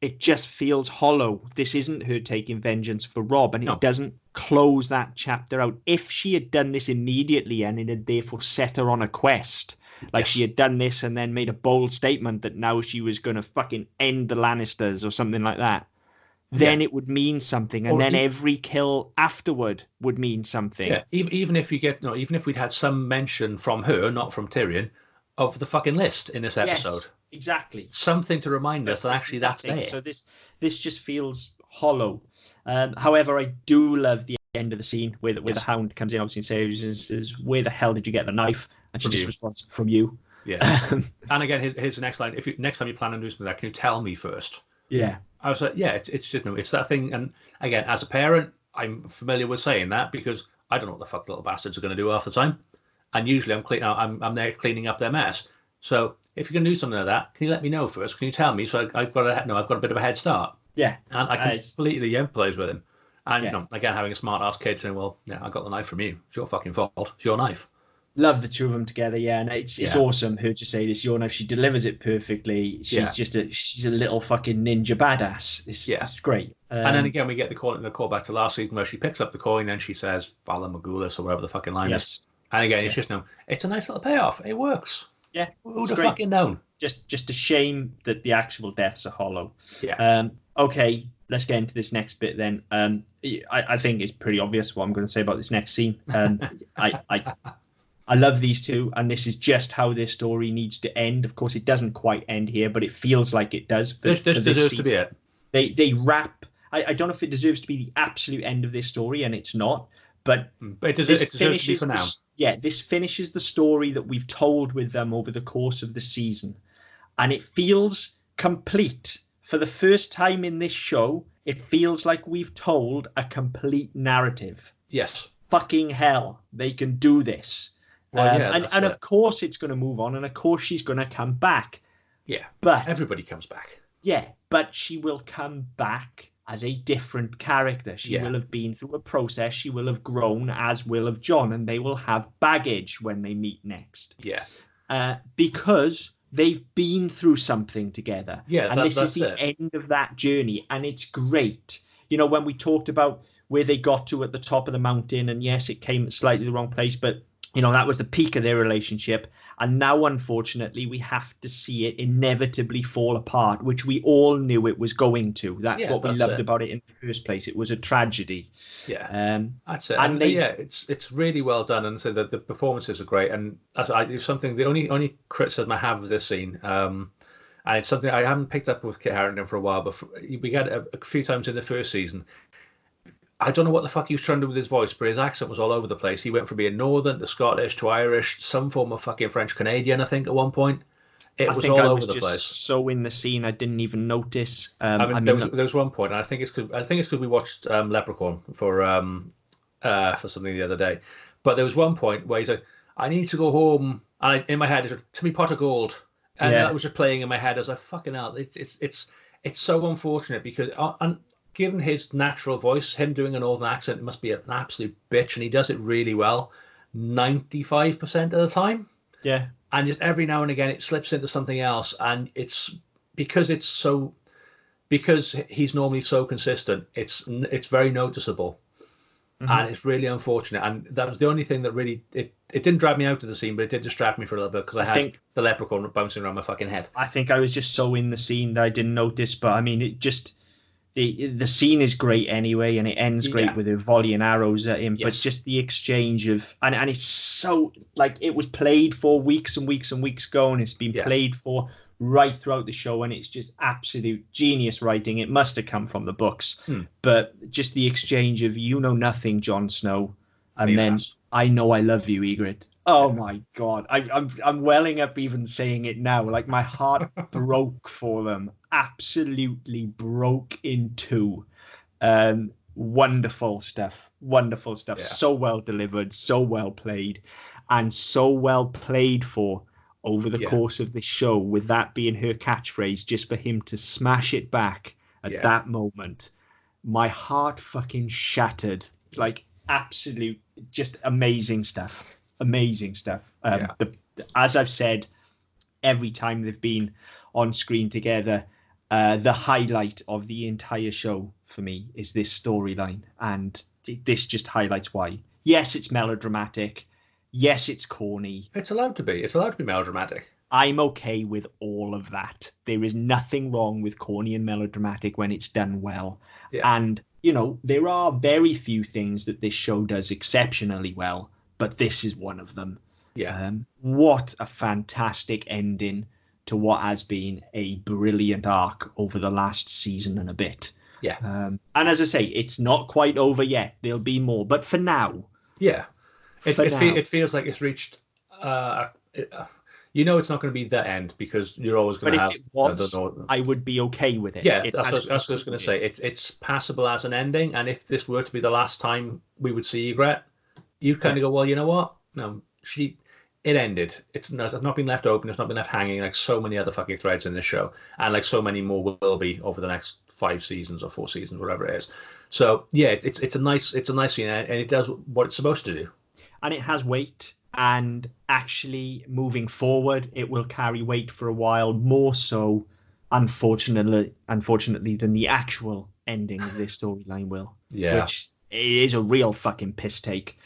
it just feels hollow. This isn't her taking vengeance for Robb, and it doesn't close that chapter out. If she had done this immediately and it had therefore set her on a quest, like she had done this and then made a bold statement that now she was going to fucking end the Lannisters or something like that, then it would mean something, and then every kill afterward would mean something. Yeah, even if even if we'd had some mention from her, not from Tyrion, of the fucking list in this episode. Yes, exactly. Something to remind us that actually that's there. So this just feels hollow. However, I do love the end of the scene where the Hound comes in, obviously, and says, "Where the hell did you get the knife?" And she just responds, "From you." Yeah. And again, his next line: "If next time you plan on doing something like that, can you tell me first?" Yeah. I was like, yeah, it's just it's that thing. And again, as a parent, I'm familiar with saying that because I don't know what the fuck little bastards are going to do half the time, and usually I'm there cleaning up their mess. So if you're going to do something like that, can you let me know first? Can you tell me so I've got a bit of a head start? Yeah, and I completely empathize with him. And again, having a smart ass kid saying, "Well, yeah, I got the knife from you. It's your fucking fault. It's your knife." Love the two of them together, yeah, and it's awesome. Her to say this, your knife. She delivers it perfectly. She's a little fucking ninja badass. It's great. And then again, we get the call back to last season where she picks up the coin and she says "Vala Magulis" or whatever the fucking line is. And again, it's just it's a nice little payoff. It works. Yeah, who'd have fucking known? Just a shame that the actual deaths are hollow. Yeah. Okay, let's get into this next bit then. I think it's pretty obvious what I'm going to say about this next scene. I love these two, and this is just how their story needs to end. Of course, it doesn't quite end here, but it feels like it does. This deserves to be it. They wrap. I don't know if it deserves to be the absolute end of this story, and it's not. But it deserves to be for now. This finishes the story that we've told with them over the course of the season, and it feels complete. For the first time in this show, it feels like we've told a complete narrative. Yes. Fucking hell, they can do this. Well, and of course it's going to move on, and of course she's going to come back. Yeah, but everybody comes back. Yeah, but she will come back as a different character. She will have been through a process. She will have grown, as will have John, and they will have baggage when they meet next. Yeah. Because they've been through something together. Yeah, and this is the end of that journey, and it's great. You know, when we talked about where they got to at the top of the mountain, and yes, it came at slightly the wrong place, but that was the peak of their relationship. And now, unfortunately, we have to see it inevitably fall apart, which we all knew it was going to. That's what we loved about it in the first place. It was a tragedy. Yeah, that's it. And it's really well done. And so the performances are great. And it's something, the only criticism I have of this scene, and it's something I haven't picked up with Kit Harington for a while, but we got a few times in the first season. I don't know what the fuck he was trying to do with his voice, but his accent was all over the place. He went from being Northern to Scottish to Irish, some form of fucking French Canadian, I think, at one point. It was all over the place. So in the scene, I didn't even notice. There was one point, and I think it's because we watched Leprechaun for something the other day. But there was one point where he's like, "I need to go home," and in my head, he's like, "To me, pot of gold," and that was just playing in my head. I was like, "Fucking hell!" It's so unfortunate because given his natural voice, him doing a northern accent must be an absolute bitch, and he does it really well 95% of the time. Yeah. And just every now and again it slips into something else, and it's because he's normally so consistent, it's very noticeable. And it's really unfortunate. And that was the only thing that really it didn't drag me out of the scene, but it did distract me for a little bit because I had the leprechaun bouncing around my fucking head. I think I was just so in the scene that I didn't notice, but I mean it just the scene is great anyway, and it ends great with her volleying arrows at him. Yes. But just the exchange of and it's so like it was played for weeks and weeks and weeks ago, and it's been played for right throughout the show, and it's just absolute genius writing. It must have come from the books, but just the exchange of "you know nothing, Jon Snow," and then "I know I love you, Ygritte." Oh my god, I'm welling up even saying it now. Like my heart broke for them, absolutely broke in two. Wonderful stuff. Yeah. So well delivered, so well played, and so well played for over the course of the show. With that being her catchphrase, just for him to smash it back at that moment, my heart fucking shattered. Like absolute, just amazing stuff. As I've said, every time they've been on screen together, the highlight of the entire show for me is this storyline, and this just highlights why. Yes, it's melodramatic. Yes, it's corny. It's allowed to be melodramatic. I'm okay with all of that. There is nothing wrong with corny and melodramatic when it's done well. Yeah. And, there are very few things that this show does exceptionally well, but this is one of them. Yeah. What a fantastic ending to what has been a brilliant arc over the last season and a bit. Yeah. And as I say, it's not quite over yet. There'll be more. But for now... Yeah. It feels like it's reached... it's not going to be the end because you're always going to have... But if it was, I would be okay with it. Yeah, that's what I was going to say. It's passable as an ending, and if this were to be the last time we would see Ygritte, you'd kind of go, well, you know what? No, it ended. It's not been left open. It's not been left hanging like so many other fucking threads in this show, and like so many more will be over the next 5 seasons or 4 seasons, whatever it is. So yeah, it's a nice scene, and it does what it's supposed to do. And it has weight, and actually moving forward, it will carry weight for a while, more so, unfortunately, than the actual ending of this storyline will. Yeah. Which is a real fucking piss take.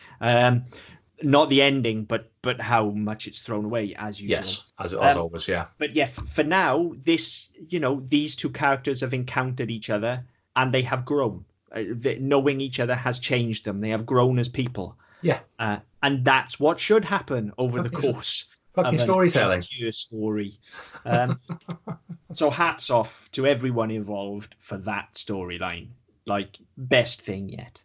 Not the ending, but how much it's thrown away, as usual. Yes, as always, yeah. But yeah, for now, this, these two characters have encountered each other, and they have grown. Knowing each other has changed them. They have grown as people. Yeah. And that's what should happen over the course of storytelling. An story. So hats off to everyone involved for that storyline. Like, best thing yet.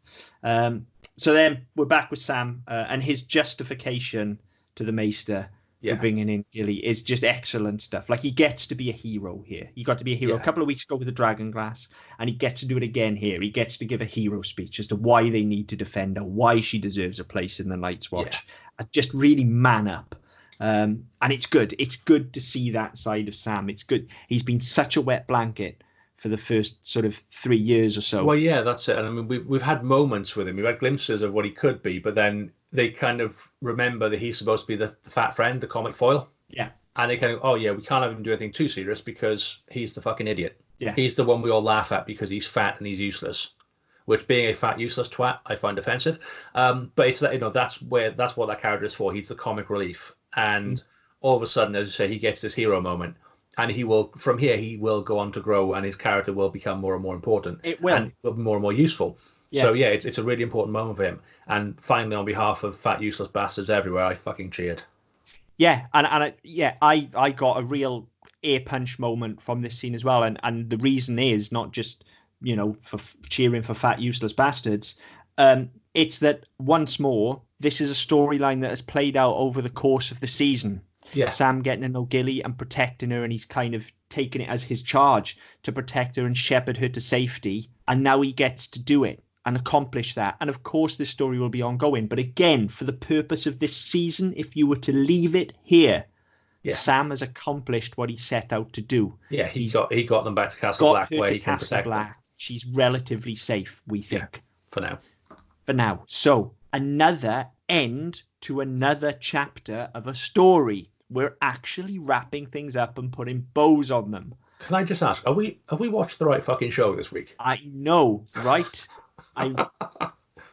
So then we're back with Sam, and his justification to the Maester for bringing in Gilly is just excellent stuff. Like, he gets to be a hero here. He got to be a hero a couple of weeks ago with the Dragon Glass, and he gets to do it again here. He gets to give a hero speech as to why they need to defend her, why she deserves a place in the Night's Watch. Just really man up. And it's good. It's good to see that side of Sam. It's good. He's been such a wet blanket for the first sort of 3 years or so. Well, yeah, that's it. And I mean, we've had moments with him. We've had glimpses of what he could be, but then they kind of remember that he's supposed to be the fat friend, the comic foil. Yeah. And they kind of, oh yeah, we can't have him do anything too serious because he's the fucking idiot. Yeah. He's the one we all laugh at because he's fat and he's useless. Which, being a fat, useless twat, I find offensive. But it's that, that's what that character is for. He's the comic relief, and all of a sudden, as you say, he gets this hero moment. And he will go on to grow, and his character will become more and more important. It will. And will be more and more useful. Yeah. So, yeah, it's a really important moment for him. And finally, on behalf of fat, useless bastards everywhere, I fucking cheered. Yeah, I got a real ear punch moment from this scene as well. And the reason is not just, for cheering for fat, useless bastards. It's that, once more, this is a storyline that has played out over the course of the season. Yeah. Sam getting to know Gilly and protecting her, and he's kind of taken it as his charge to protect her and shepherd her to safety. And now he gets to do it and accomplish that. And of course, this story will be ongoing. But again, for the purpose of this season, if you were to leave it here, Sam has accomplished what he set out to do. Yeah, he got them back to Castle Black, where he can protect them. She's relatively safe, we think. Yeah, for now. So, another end to another chapter of a story. We're actually wrapping things up and putting bows on them. Can I just ask, have we watched the right fucking show this week? I know, right?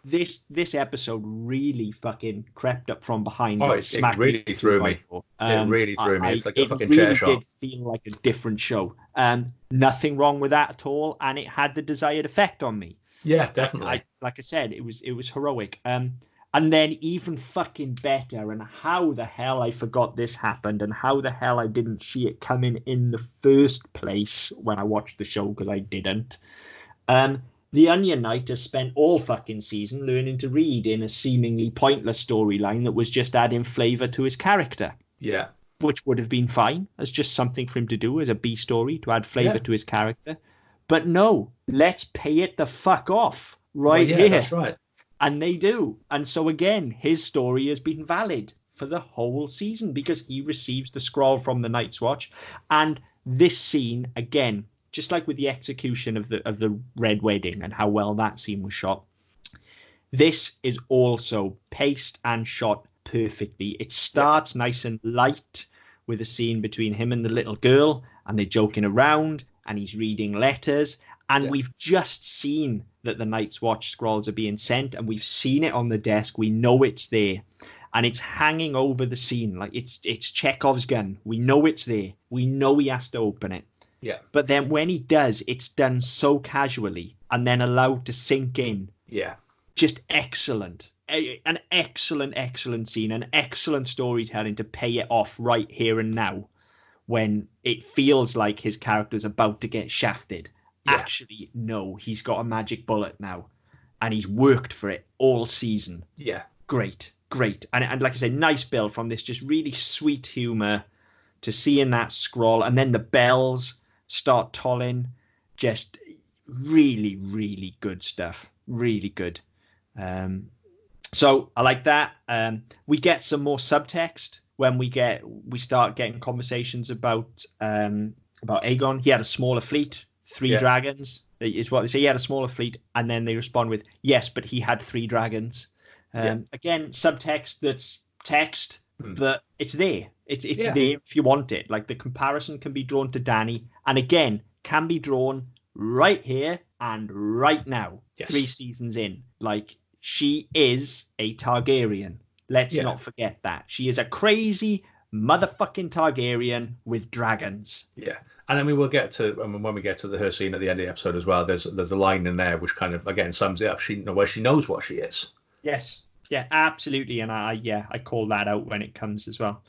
This episode really fucking crept up from behind. Oh, it really threw me. It really threw me. It's like a fucking chair shot. It really did feel like a different show. Nothing wrong with that at all, and it had the desired effect on me. Yeah, definitely. Like I said, it was heroic. And then even fucking better, and how the hell I forgot this happened, and how the hell I didn't see it coming in the first place when I watched the show, because I didn't. The Onion Knight has spent all fucking season learning to read in a seemingly pointless storyline that was just adding flavour to his character. Yeah. Which would have been fine as just something for him to do as a B story to add flavour to his character. But no, let's pay it the fuck off here. That's right. And they do. And so again, his story has been valid for the whole season because he receives the scroll from the Night's Watch. And this scene, again, just like with the execution of the Red Wedding and how well that scene was shot, this is also paced and shot perfectly. It starts nice and light with a scene between him and the little girl, and they're joking around, and he's reading letters. And we've just seen that the Night's Watch scrolls are being sent, and we've seen it on the desk. We know it's there, and it's hanging over the scene like it's Chekhov's gun. We know it's there. We know he has to open it. Yeah. But then when he does, it's done so casually and then allowed to sink in. Yeah. Just excellent. An excellent scene, an excellent storytelling to pay it off right here and now when it feels like his character's about to get shafted. Yeah. Actually, no, he's got a magic bullet now, and he's worked for it all season. Yeah. Great. And like I say, nice build from this just really sweet humour to seeing that scroll, and then the bells start tolling. Just really good stuff. Really good. So I like that. We get some more subtext when we start getting conversations about Aegon. He had a smaller fleet, three dragons is what they say. He had a smaller fleet, and then they respond with, yes, but he had 3 dragons. Again, subtext that's text, but it's there. It's there if you want it. Like, the comparison can be drawn to Dany, and again, can be drawn right here and right now. 3 seasons in. Like, she is a Targaryen. Let's not forget that. She is a crazy motherfucking Targaryen with dragons. Yeah. And then we will get to, when we get to her scene at the end of the episode as well, there's a line in there which kind of, again, sums it up. She knows what she is. Yes. Yeah, absolutely. And I call that out when it comes as well.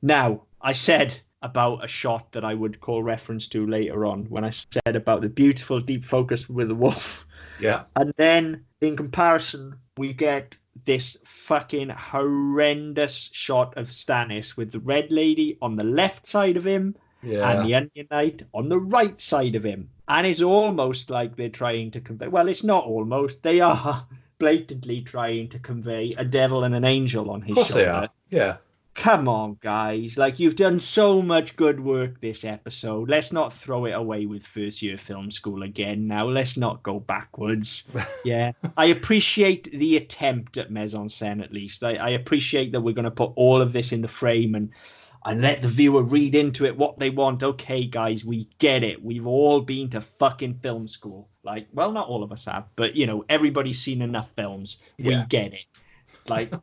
Now, I said about a shot that I would call reference to later on when I said about the beautiful deep focus with the wolf. Yeah. And then in comparison, we get this fucking horrendous shot of Stannis with the Red Lady on the left side of him and the Onion Knight on the right side of him. And it's almost like they're trying to convey, well, it's not almost, they are blatantly trying to convey a devil and an angel on his shoulder. They are. Yeah. Come on, guys. Like, you've done so much good work this episode. Let's not throw it away with first year film school again now. Let's not go backwards. Yeah. I appreciate the attempt at mise-en-scène, at least. I appreciate that we're going to put all of this in the frame and let the viewer read into it what they want. Okay, guys, we get it. We've all been to fucking film school. Like, well, not all of us have, but, you know, everybody's seen enough films. We get it. Like...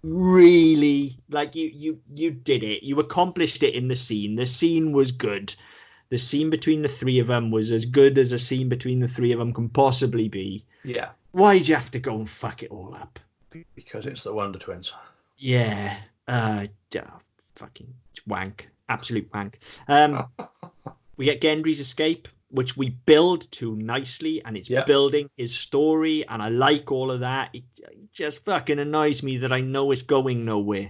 really, like, you did it. You accomplished it in the scene. The scene was good. The scene between the 3 of them was as good as a scene between the 3 of them can possibly be. Yeah. Why'd you have to go and fuck it all up? Because it's the Wonder Twins. Yeah. Fucking wank. Absolute wank. We get Gendry's escape, which we build to nicely, and it's building his story, and I like all of that. It just fucking annoys me that I know it's going nowhere.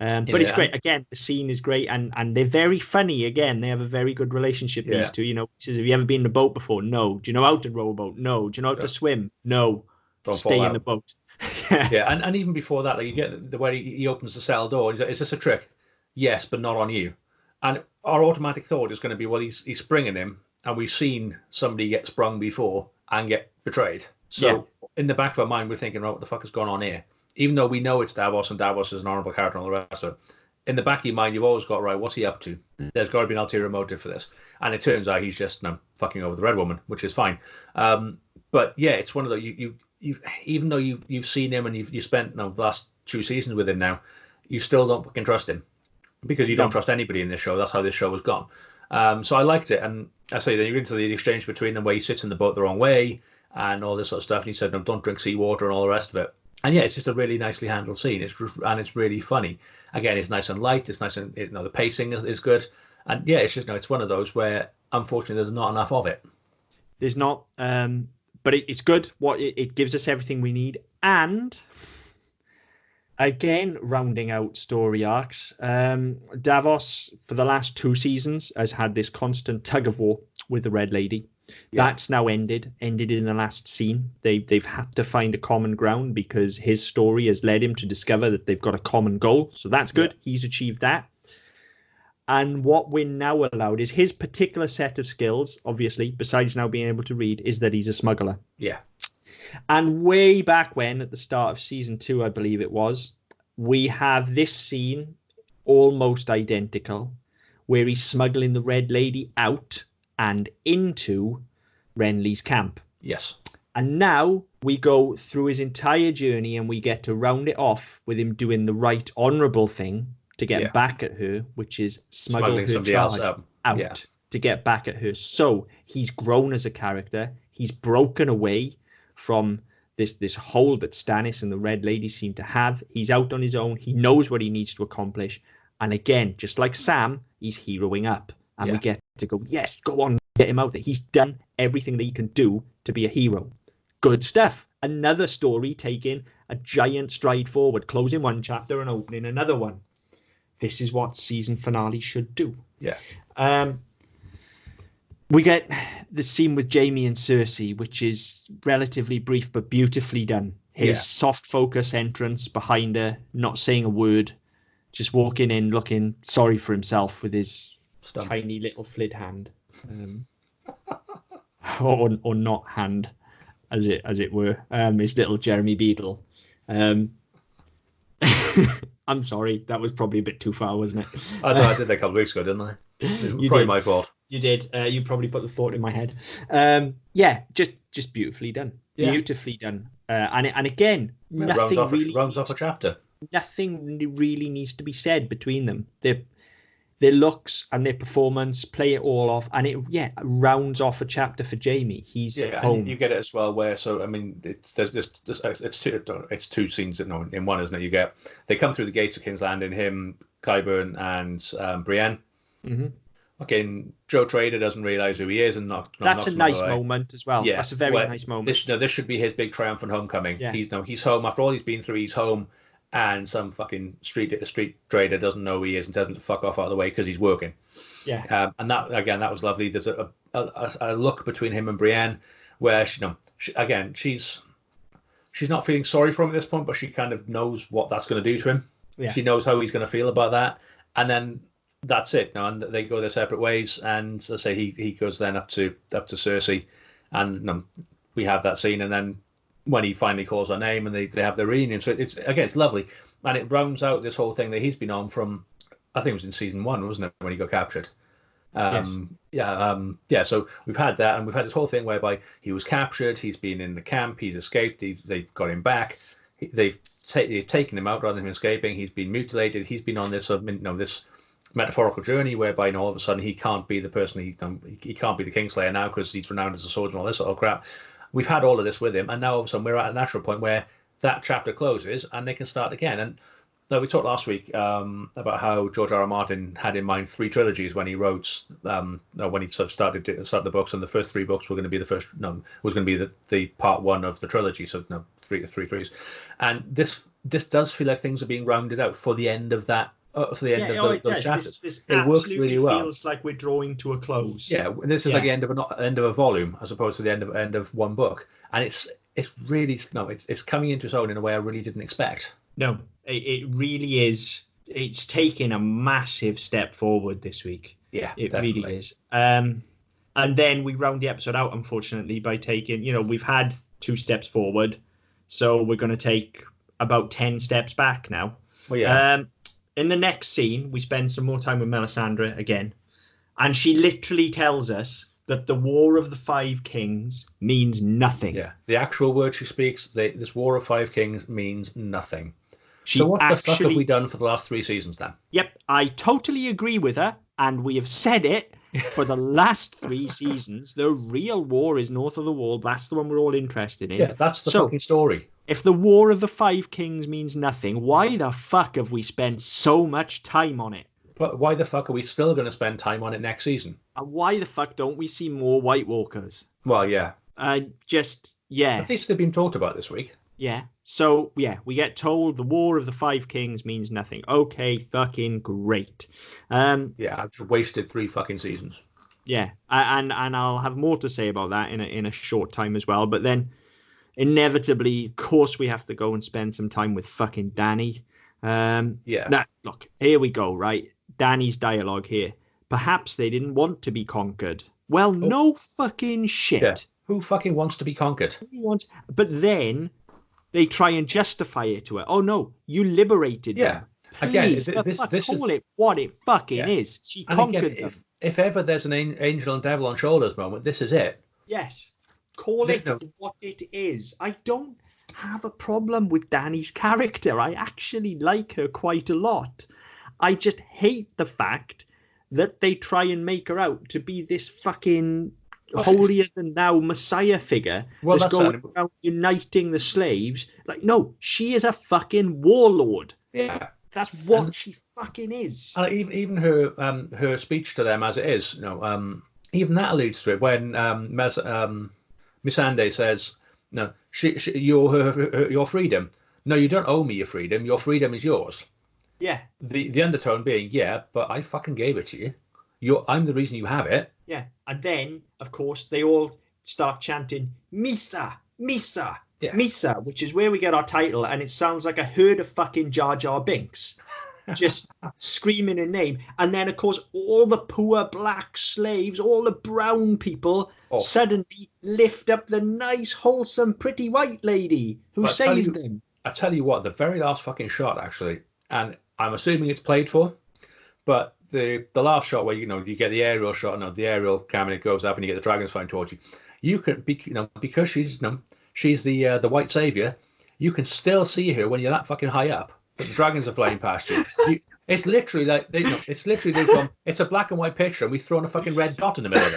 But it's great. Again, the scene is great, and they're very funny. Again, they have a very good relationship, these two. You know, he says, have you ever been in a boat before? No. Do you know how to row a boat? No. Do you know how to swim? No. Don't stay in the boat. And even before that, like, you get the way he opens the cell door. He's like, is this a trick? Yes, but not on you. And our automatic thought is going to be, well, he's springing him. And we've seen somebody get sprung before and get betrayed. So in the back of our mind, we're thinking, right, what the fuck has gone on here? Even though we know it's Davos and Davos is an honourable character and all the rest of it, in the back of your mind, you've always got, right, what's he up to? There's got to be an ulterior motive for this. And it turns out he's just fucking over the Red Woman, which is fine. But yeah, it's one of those, you even though you've seen him and you've spent the last 2 seasons with him now, you still don't fucking trust him. Because you don't trust anybody in this show. That's how this show has gone. So I liked it, and I say then you get into the exchange between them where he sits in the boat the wrong way and all this sort of stuff, and he said, "No, don't drink seawater" and all the rest of it. And yeah, it's just a really nicely handled scene. It's really funny. Again, it's nice and light. It's nice and the pacing is good, and yeah, it's just it's one of those where unfortunately there's not enough of it. There's not, but it's good. It gives us everything we need, and. Again, rounding out story arcs, Davos, for the last 2 seasons, has had this constant tug of war with the Red Lady. Yeah. That's now ended in the last scene. They've had to find a common ground because his story has led him to discover that they've got a common goal. So that's good. Yeah. He's achieved that. And what we're now allowed is his particular set of skills, obviously, besides now being able to read, is that he's a smuggler. Yeah. And way back when, at the start of season 2, I believe it was, we have this scene almost identical where he's smuggling the Red Lady out and into Renly's camp. Yes. And now we go through his entire journey and we get to round it off with him doing the right honourable thing to get back at her, which is smuggling her charge out to get back at her. So he's grown as a character. He's broken away from this hold that Stannis and the Red Lady seem to have. He's out on his own. He knows what he needs to accomplish. And again, just like Sam, he's heroing up. And we get to go, yes, go on, get him out there. He's done everything that he can do to be a hero. Good stuff. Another story taking a giant stride forward, closing one chapter and opening another one. This is what season finale should do. Yeah. We get the scene with Jaime and Cersei, which is relatively brief but beautifully done. His soft focus entrance behind her, not saying a word, just walking in looking sorry for himself with his tiny little flid hand. Or not hand, as it were. His little Jeremy Beadle. I'm sorry, that was probably a bit too far, wasn't it? I did that a couple of weeks ago, didn't I? You probably did. My fault. You did. You probably put the thought in my head. Just beautifully done. Yeah. Beautifully done. And again, nothing rounds off a chapter. Nothing really needs to be said between them. Their looks and their performance play it all off, and it rounds off a chapter for Jamie. He's home. And you get it as well. Where it's two scenes in one, isn't it? They come through the gates of King's Landing, him, Clyburn, and Brienne. Mm-hmm. Again, Joe Trader doesn't realise who he is, and that's a nice moment as well. Yeah, that's a very nice moment. This should be his big triumphant homecoming. Yeah. He's home after all he's been through. He's home. And some fucking street trader doesn't know who he is and tells him to fuck off out of the way because he's working. Yeah. And that was lovely. There's a look between him and Brienne where she's not feeling sorry for him at this point, but she kind of knows what that's going to do to him. Yeah. She knows how he's going to feel about that, and then that's it. And they go their separate ways. And as I say, he goes then up to Cersei, and we have that scene, and then when he finally calls her name and they have their reunion. So it's lovely. And it rounds out this whole thing that he's been on from, I think it was in season 1, wasn't it, when he got captured? Yes. So we've had that, and we've had this whole thing whereby he was captured, he's been in the camp, he's escaped, they've got him back, they've taken him out rather than him escaping, he's been mutilated, he's been on this this metaphorical journey whereby all of a sudden he can't be the person, he can't be the Kingslayer now because he's renowned as a swordsman, all this sort of crap. We've had all of this with him, and now all of a sudden we're at a natural point where that chapter closes and they can start again. And we talked last week about how George R. R. Martin had in mind 3 trilogies when he wrote, when he sort of started the books, and the first 3 books were going to be the part 1 of the trilogy. So 3 threes, and this does feel like things are being rounded out for the end of that. For the end of those chapters, it works really well. Feels like we're drawing to a close. Yeah, this is like the end of a volume as opposed to the end of one book, and it's really it's coming into its own in a way I really didn't expect. No, it really is. It's taking a massive step forward this week. Yeah, it definitely. really is. And then we round the episode out, unfortunately, by taking. We've had 2 steps forward, so we're going to take about 10 steps back now. Well, yeah. In the next scene, we spend some more time with Melisandre again, and she literally tells us that the War of the 5 Kings means nothing. Yeah, the actual word she speaks, this War of 5 Kings means nothing. So what the fuck have we done for the last 3 seasons then? Yep, I totally agree with her, and we have said it for the last 3 seasons. The real war is north of the Wall. That's the one we're all interested in. Yeah, that's the fucking story. If the War of the 5 Kings means nothing, why the fuck have we spent so much time on it? But why the fuck are we still going to spend time on it next season? And why the fuck don't we see more White Walkers? Well, yeah. At least they've been talked about this week. Yeah. So, we get told the War of the 5 Kings means nothing. Okay, fucking great. I've just wasted 3 fucking seasons. Yeah, and I'll have more to say about that in a short time as well. But then, inevitably, of course, we have to go and spend some time with fucking Dany. Now, look, here we go, right? Dany's dialogue here. Perhaps they didn't want to be conquered. Well, no fucking shit. Yeah. Who fucking wants to be conquered? But then they try and justify it to her. Oh no, you liberated them. Please, again, this call it what it fucking is. She conquered them. If ever there's an angel and devil on shoulders moment, this is it. Yes. Call it what it is. I don't have a problem with Dany's character. I actually like her quite a lot. I just hate the fact that they try and make her out to be this fucking holier than thou Messiah figure that's going around uniting the slaves. Like, no, she is a fucking warlord. Yeah. That's what she fucking is. And even her speech to them as it is, even that alludes to it when Missandei says, "No, your freedom. No, you don't owe me your freedom. Your freedom is yours." Yeah. The undertone being, but I fucking gave it to you. I'm the reason you have it. Yeah. And then, of course, they all start chanting, "Mhysa, Mhysa, Mhysa, which is where we get our title, and it sounds like a herd of fucking Jar Jar Binks. Just screaming her name. And then, of course, all the poor black slaves, all the brown people suddenly lift up the nice, wholesome, pretty white lady who saved them. I tell you what, the very last fucking shot, actually, and I'm assuming it's played for, but the last shot where, you get the aerial shot, and the aerial camera goes up and you get the dragons flying towards you. You can, because she's the white savior, you can still see her when you're that fucking high up. But the dragons are flying past you. It's literally like they've gone. It's a black and white picture, and we've thrown a fucking red dot in the middle of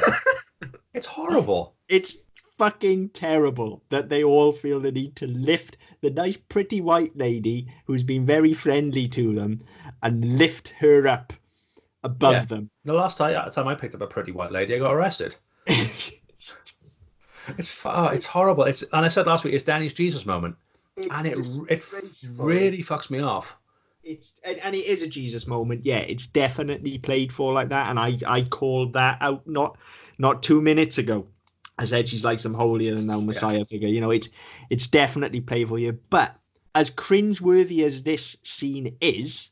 it. It's horrible. It's fucking terrible that they all feel the need to lift the nice, pretty white lady who's been very friendly to them and lift her up above them. The last time I picked up a pretty white lady, I got arrested. It's horrible. And I said last week, it's Danny's Jesus moment. And it really fucks me off. And it is a Jesus moment. Yeah, it's definitely played for like that. And I called that out not 2 minutes ago. I said she's like some holier than thou Messiah figure. It's definitely played for you. But as cringeworthy as this scene is,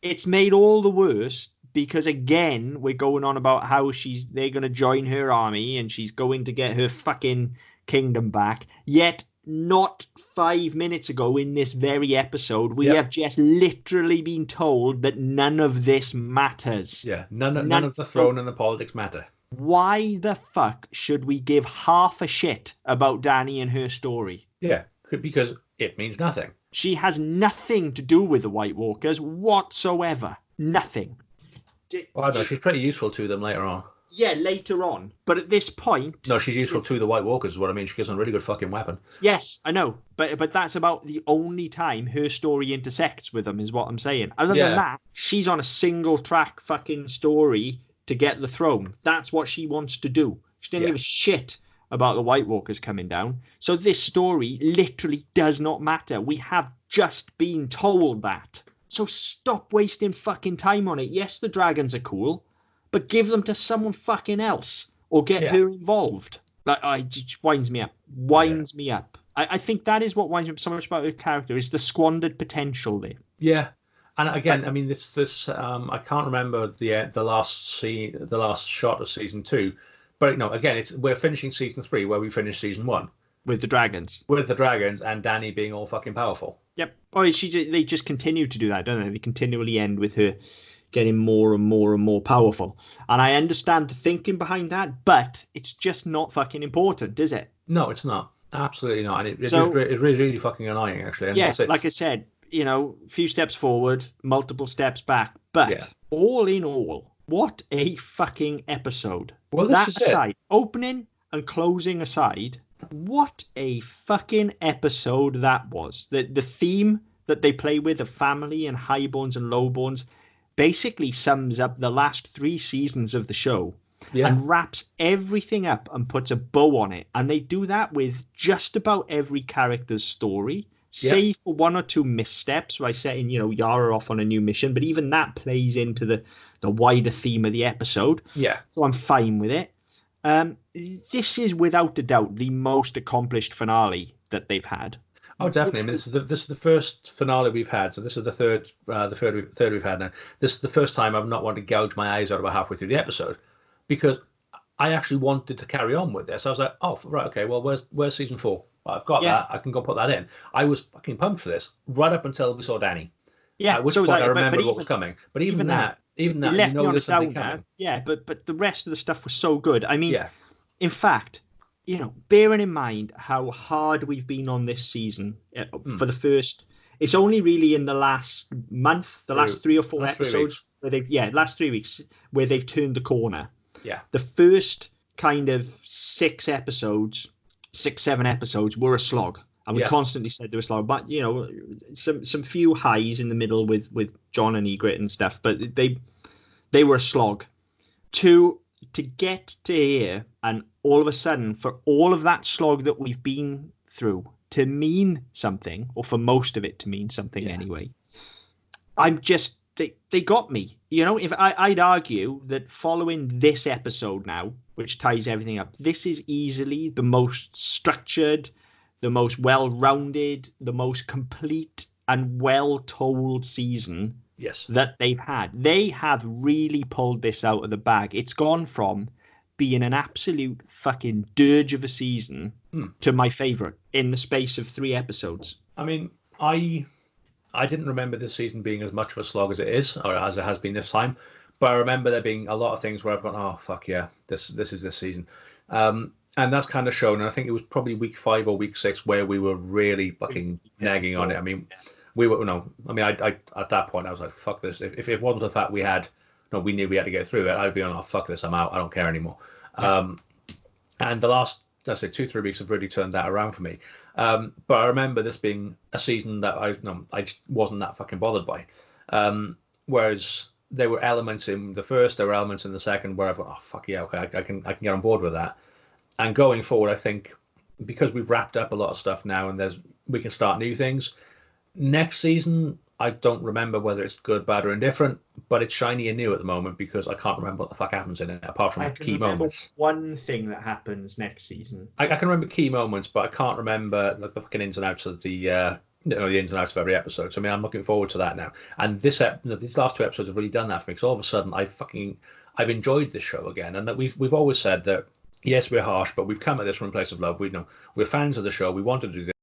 it's made all the worse because again we're going on about how they're going to join her army and she's going to get her fucking kingdom back. Yet not 5 minutes ago in this very episode, we have just literally been told that none of this matters. Yeah, none of the throne and the politics matter. Why the fuck should we give half a shit about Dany and her story? Yeah, because it means nothing. She has nothing to do with the White Walkers whatsoever. Nothing. Well, I know, she's pretty useful to them later on. Yeah, later on. But at this point... No, she's useful to the White Walkers is what I mean. She gives them a really good fucking weapon. Yes, I know. But that's about the only time her story intersects with them is what I'm saying. Other than that, she's on a single track fucking story to get the throne. That's what she wants to do. She didn't give a shit about the White Walkers coming down. So this story literally does not matter. We have just been told that. So stop wasting fucking time on it. Yes, the dragons are cool. But give them to someone fucking else or get her involved. It just winds me up. Me up. I think that is what winds me up so much about her character is the squandered potential there. Yeah, and again, I mean, this I can't remember the last shot of season 2, but again, we're finishing season 3 where we finished season 1 with the dragons. With the dragons and Dany being all fucking powerful. Yep. Oh, they just continue to do that, don't they? They continually end with her getting more and more and more powerful. And I understand the thinking behind that, but it's just not fucking important, is it? No, it's not. Absolutely not. And it's really, really fucking annoying, actually. And yeah, like I said, few steps forward, multiple steps back. But all in all, what a fucking episode. Well, this is aside, opening and closing aside, what a fucking episode that was. The theme that they play with of family and highborns and lowborns basically sums up the last 3 seasons of the show and wraps everything up and puts a bow on it. And they do that with just about every character's story, save for 1 or 2 missteps by setting, Yara off on a new mission. But even that plays into the wider theme of the episode. Yeah. So I'm fine with it. This is without a doubt the most accomplished finale that they've had. Oh, definitely. I mean, this is the first finale we've had. So this is the third we've had now. This is the first time I've not wanted to gouge my eyes out about halfway through the episode, because I actually wanted to carry on with this. I was like, oh, right, okay, well, where's season 4? Well, I've got that. I can go put that in. I was fucking pumped for this right up until we saw Dany. Yeah, at which point I remembered what was coming. But even that, left me on there's something coming. Yeah, but the rest of the stuff was so good. I mean, in fact, bearing in mind how hard we've been on this season for the first, it's only really in the last month, last 3 or 4 episodes last 3 weeks where they've turned the corner. Yeah. The first kind of 6, 7 episodes were a slog. And we constantly said they were slog, but some few highs in the middle with Jon and Ygritte and stuff, but they were a slog. To get to here and all of a sudden for all of that slog that we've been through to mean something, or for most of it to mean something anyway, they got me. If I'd argue that following this episode now, which ties everything up, this is easily the most structured, the most well-rounded, the most complete and well-told season Yes. that they've had. They have really pulled this out of the bag. It's gone from being an absolute fucking dirge of a season to my favourite in the space of 3 episodes. I mean, I didn't remember this season being as much of a slog as it is, or as it has been this time. But I remember there being a lot of things where I've gone, oh, fuck yeah, this is this season. And that's kind of shown. And I think it was probably week 5 or week 6 where we were really fucking nagging on it. I mean, we were, I at that point, I was like, fuck this. If it wasn't the fact we knew we had to get through it, I'd be on, oh, fuck this, I'm out. I don't care anymore. Yeah. And the last, let's say, 2-3 weeks have really turned that around for me. But I remember this being a season that I just wasn't that fucking bothered by. Whereas there were elements in the first, there were elements in the second where I thought, oh fuck yeah, okay, I can get on board with that. And going forward, I think because we've wrapped up a lot of stuff now, and we can start new things. Next season, I don't remember whether it's good, bad, or indifferent, but it's shiny and new at the moment because I can't remember what the fuck happens in it apart from key moments. One thing that happens next season. I can remember key moments, but I can't remember the fucking ins and outs of the ins and outs of every episode. So I mean, I'm looking forward to that now. And these last 2 episodes have really done that for me because all of a sudden I've enjoyed this show again, and that we've always said that yes, we're harsh, but we've come at this from a place of love. We're fans of the show. We wanted to do this.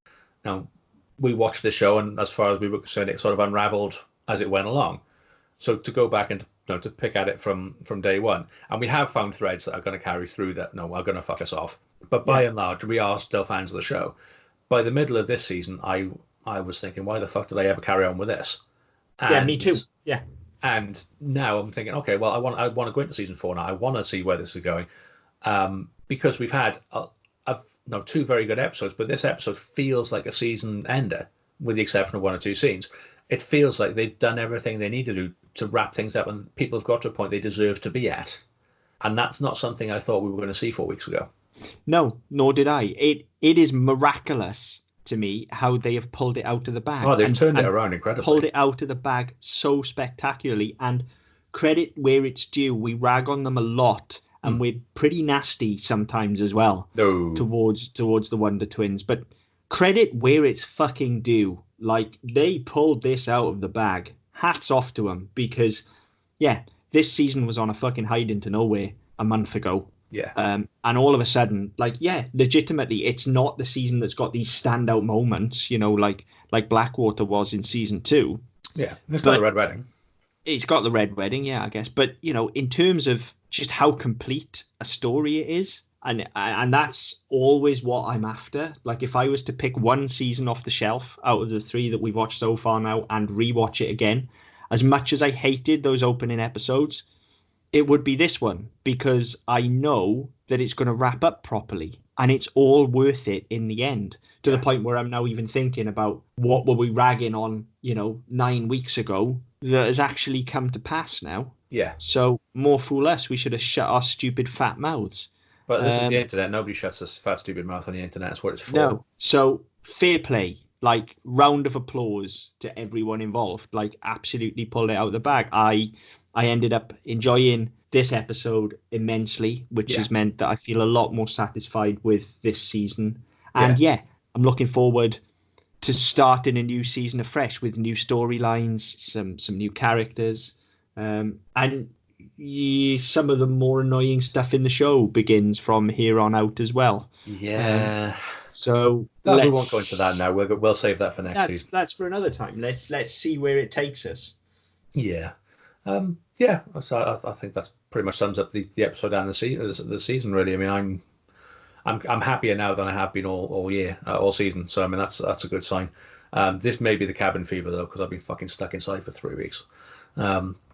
Now we watched the show, and as far as we were concerned, it sort of unraveled as it went along. So to go back and to pick at it from day one, and we have found threads that are going to carry through that are going to fuck us off. But by and large, we are still fans of the show. By the middle of this season, I was thinking, why the fuck did I ever carry on with this? Yeah, me too. Yeah. And now I'm thinking, okay, well, I want to go into season 4 now. I want to see where this is going, because we've had 2 very good episodes, but this episode feels like a season ender, with the exception of 1 or 2 scenes. It feels like they've done everything they need to do to wrap things up, and people have got to a point they deserve to be at. And that's not something I thought we were going to see 4 weeks ago. No, nor did I. It is miraculous to me how they have pulled it out of the bag. Oh, they've turned it around incredibly. Pulled it out of the bag so spectacularly, and credit where it's due. We rag on them a lot, and we're pretty nasty sometimes as well towards the Wonder Twins. But credit where it's fucking due. Like, they pulled this out of the bag. Hats off to them, because yeah, this season was on a fucking hide into nowhere a month ago. Yeah. And all of a sudden, like, yeah, legitimately, it's not the season that's got these standout moments, like Blackwater was in season 2. Yeah, it's got the Red Wedding. It's got the Red Wedding, yeah, I guess. But, in terms of just how complete a story it is, and that's always what I'm after. Like, if I was to pick one season off the shelf out of the 3 that we've watched so far now and rewatch it again, as much as I hated those opening episodes, it would be this one, because I know that it's going to wrap up properly and it's all worth it in the end, to the point where I'm now even thinking about what were we ragging on, 9 weeks ago that has actually come to pass now. Yeah. So more fool us. We should have shut our stupid fat mouths. But this is the internet. Nobody shuts a fat stupid mouth on the internet. That's what it's for. No. So fair play. Like, round of applause to everyone involved. Like, absolutely pulled it out of the bag. I ended up enjoying this episode immensely, which has meant that I feel a lot more satisfied with this season. And I'm looking forward to starting a new season afresh with new storylines, some new characters, and some of the more annoying stuff in the show begins from here on out as well. Yeah. So we won't go into that now. We'll save that for next season. That's for another time. Let's see where it takes us. Yeah. So I think that pretty much sums up the episode and the season. Really, I mean, I'm happier now than I have been all year, all season. So I mean, that's a good sign. This may be the cabin fever though, because I've been fucking stuck inside for 3 weeks.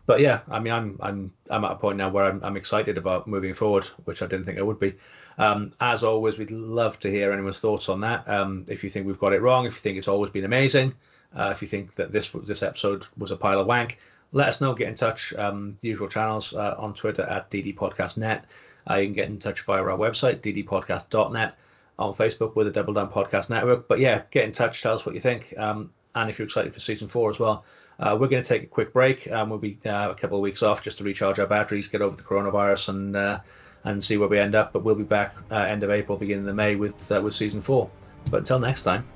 But yeah, I mean, I'm at a point now where I'm excited about moving forward, which I didn't think I would be. As always, we'd love to hear anyone's thoughts on that. If you think we've got it wrong, if you think it's always been amazing, if you think that this episode was a pile of wank, let us know. Get in touch. The usual channels on Twitter at ddpodcastnet. You can get in touch via our website, ddpodcast.net, on Facebook with the Double Down Podcast Network. But yeah, get in touch. Tell us what you think. And if you're excited for season 4 as well. We're going to take a quick break. We'll be a couple of weeks off just to recharge our batteries, get over the coronavirus, and see where we end up. But we'll be back end of April, beginning of May with season 4. But until next time.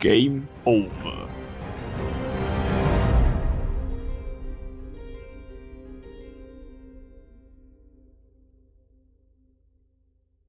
Game over.